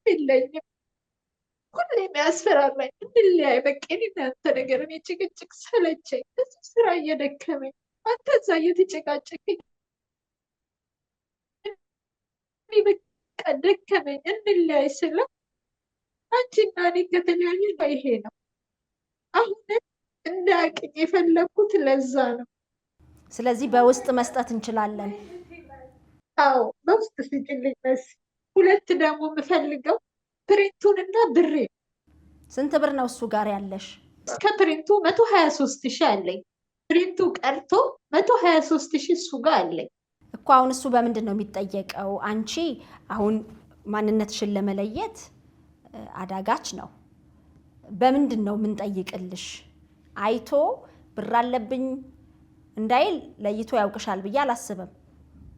የለኝም። ሁሌም ያስፈራራኝ እንለያይ፣ በቃ እኔ እናንተ ነገር እኔ ጭቅጭቅ ሰለቸኝ፣ እዚህ ስራ እየደከመኝ አንተ እዛ እየተጨቃጨቀኝ እኔ በቃ ደከመኝ እንለያይ ስለው አንቺና እኔ ከተለያየ ይሄ ነው። አሁንም እንዳያውቅኝ የፈለግኩት ለዛ ነው። ስለዚህ በውስጥ መስጠት እንችላለን። አዎ በውስጥ ስጭልኝ መሲ። 2 ደግሞ የምፈልገው ፕሪንቱን እና ብሬ። ስንት ብር ነው እሱ ጋር ያለሽ? እስከ ፕሪንቱ 123,000 አለኝ። ፕሪንቱ ቀርቶ 123,000 እሱ ጋር አለኝ እኮ። አሁን እሱ በምንድን ነው የሚጠየቀው? አንቺ አሁን ማንነትሽን ለመለየት አዳጋች ነው። በምንድን ነው የምንጠይቅልሽ? አይቶ ብር አለብኝ እንዳይል ለይቶ ያውቅሻል ብዬ አላስብም።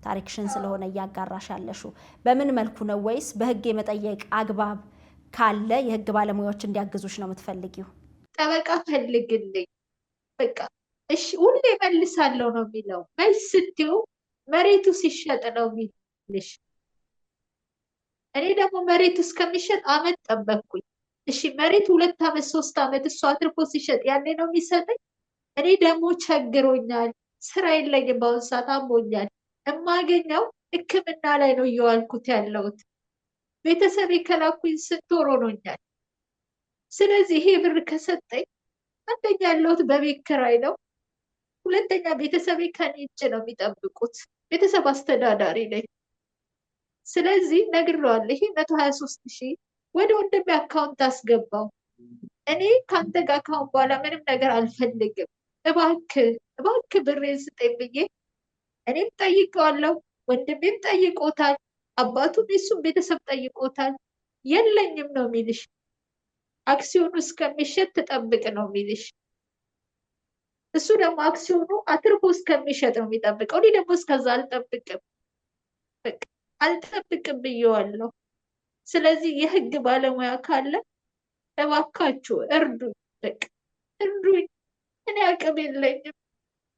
ታሪክሽን ስለሆነ እያጋራሽ ያለሽው በምን መልኩ ነው? ወይስ በህግ የመጠየቅ አግባብ ካለ የህግ ባለሙያዎች እንዲያግዙሽ ነው የምትፈልጊው? ጠበቃ ፈልግልኝ በቃ። እሺ ሁሌ መልሳለሁ ነው የሚለው። መልስ ስትይው መሬቱ ሲሸጥ ነው የሚልሽ። እኔ ደግሞ መሬቱ እስከሚሸጥ አመት ጠበቅኩኝ። እሺ መሬቱ 2 ዓመት 3 ዓመት እሱ አትርፎ ሲሸጥ ያኔ ነው የሚሰጠኝ። እኔ ደግሞ ቸግሮኛል፣ ስራ የለኝም። በአሁን ሰዓት አሞኛል። የማገኘው ሕክምና ላይ ነው እየዋልኩት ያለሁት። ቤተሰቤ ከላኩኝ 6 ወር ሆኖኛል። ስለዚህ ይሄ ብር ከሰጠኝ አንደኛ ያለሁት በቤት ኪራይ ነው፣ ሁለተኛ ቤተሰቤ ከኔ እጅ ነው የሚጠብቁት። ቤተሰብ አስተዳዳሪ ነኝ። ስለዚህ ነግሬዋለሁ። ይሄ 123,000 ወደ ወንድሜ አካውንት አስገባው። እኔ ከአንተ ጋር ካሁን በኋላ ምንም ነገር አልፈልግም፣ እባክህ ብሬን ስጠኝ ብዬ እኔም ጠይቀዋለሁ። ወንድሜም ጠይቆታል። አባቱም የሱም ቤተሰብ ጠይቆታል። የለኝም ነው የሚልሽ። አክሲዮኑ እስከሚሸጥ ትጠብቅ ነው የሚልሽ። እሱ ደግሞ አክሲዮኑ አትርፎ እስከሚሸጥ ነው የሚጠብቀው። እኔ ደግሞ እስከዛ አልጠብቅም፣ በቃ አልጠብቅም ብዬዋለሁ። ስለዚህ የህግ ባለሙያ ካለ እባካችሁ እርዱኝ፣ በቃ እርዱኝ። እኔ አቅም የለኝም።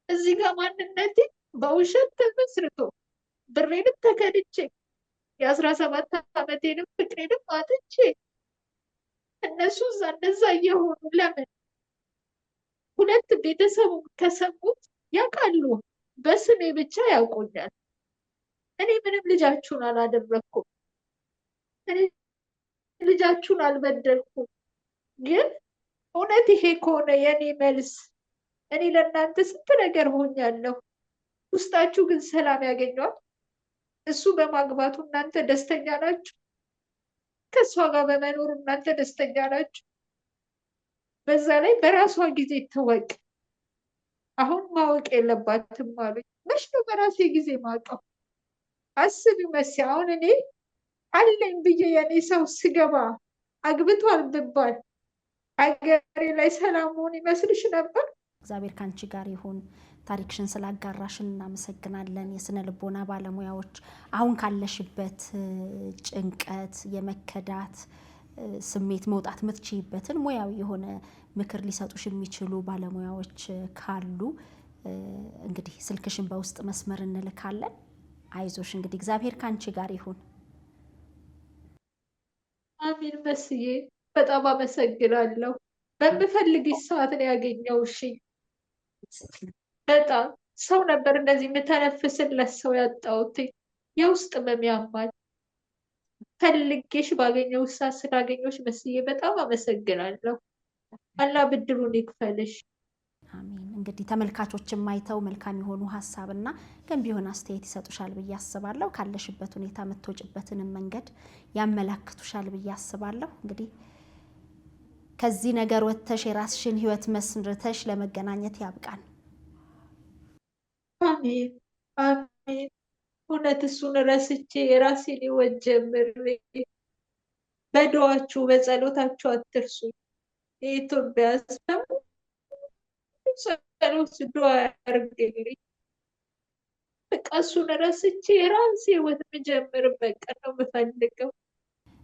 እዚህ ጋር ማንነቴ በውሸት ተመስርቶ ብሬንም ተከድቼ የ17 ዓመቴንም ፍቅሬንም አጥቼ እነሱ እንደዛ እየሆኑ ለምን? ሁለት ቤተሰቡ ከሰሙት ያውቃሉ፣ በስሜ ብቻ ያውቁኛል። እኔ ምንም ልጃችሁን አላደረኩም፣ እኔ ልጃችሁን አልበደልኩም። ግን እውነት ይሄ ከሆነ የኔ መልስ፣ እኔ ለእናንተ ስንት ነገር ሆኛለሁ። ውስጣችሁ ግን ሰላም ያገኘዋል? እሱ በማግባቱ እናንተ ደስተኛ ናችሁ? ከእሷ ጋር በመኖሩ እናንተ ደስተኛ ናችሁ? በዛ ላይ በራሷ ጊዜ ትወቅ። አሁን ማወቅ የለባትም አሉኝ። መች ነው በራሴ ጊዜ ማውቀው? አስቢ መሲ፣ አሁን እኔ አለኝ ብዬ የኔ ሰው ስገባ አግብቷል ብባል አገሬ ላይ ሰላም መሆን ይመስልሽ ነበር? እግዚአብሔር ካንቺ ጋር ይሁን። ታሪክሽን ስላጋራሽን እናመሰግናለን። የስነ ልቦና ባለሙያዎች አሁን ካለሽበት ጭንቀት፣ የመከዳት ስሜት መውጣት የምትችይበትን ሙያዊ የሆነ ምክር ሊሰጡሽ የሚችሉ ባለሙያዎች ካሉ እንግዲህ ስልክሽን በውስጥ መስመር እንልካለን። አይዞሽ፣ እንግዲህ እግዚአብሔር ካንቺ ጋር ይሁን። አሚን መስዬ፣ በጣም አመሰግናለሁ። በምፈልግሽ ሰዓት ነው ያገኘሁሽ። በጣም ሰው ነበር እንደዚህ የምተነፍስለት ሰው ያጣሁት። የውስጥ ህመም ያማል። ፈልጌሽ ባገኘሁሽ ሰዓት ስላገኘሁሽ መስዬ በጣም አመሰግናለሁ። አላህ ብድሩን ይክፈልሽ። አሜን። እንግዲህ ተመልካቾችም አይተው መልካም የሆኑ ሀሳብና ገንቢ የሆነ አስተያየት ይሰጡሻል ብዬ አስባለሁ። ካለሽበት ሁኔታ የምትወጭበትንም መንገድ ያመላክቱሻል ብዬ አስባለሁ። እንግዲህ ከዚህ ነገር ወጥተሽ የራስሽን ህይወት መስርተሽ ለመገናኘት ያብቃን። አሜን አሜን። እውነት እሱን ረስቼ የራሴን ህይወት ጀምሬ፣ በዱዓችሁ በጸሎታችሁ አትርሱ። የኢትዮጵያ ህዝብ ጸሎት ዱዓ ያርግልኝ። በቃ እሱን ረስቼ የራሴ ህይወት የምጀምርበት ቀን ነው የምፈልገው።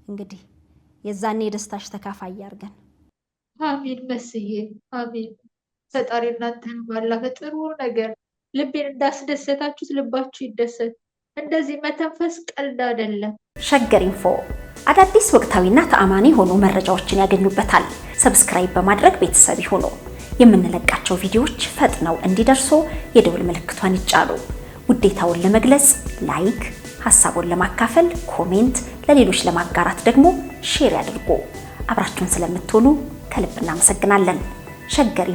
እንግዲህ የዛኔ የደስታሽ ተካፋይ ያርገን። አሚን መስዬ፣ አሚን። ፈጣሪ እናንተን ባላ በጥሩ ነገር ልቤን እንዳስደሰታችሁት ልባችሁ ይደሰት። እንደዚህ መተንፈስ ቀልድ አይደለም። ሸገር ኢንፎ አዳዲስ ወቅታዊና ተአማኒ የሆኑ መረጃዎችን ያገኙበታል። ሰብስክራይብ በማድረግ ቤተሰብ ይሁኑ። የምንለቃቸው ቪዲዮዎች ፈጥነው እንዲደርሱ የደውል ምልክቷን ይጫኑ። ውዴታውን ለመግለጽ ላይክ፣ ሀሳቡን ለማካፈል ኮሜንት፣ ለሌሎች ለማጋራት ደግሞ ሼር ያድርጉ። አብራችሁን ስለምትሆኑ ከልብ እናመሰግናለን። ሸገር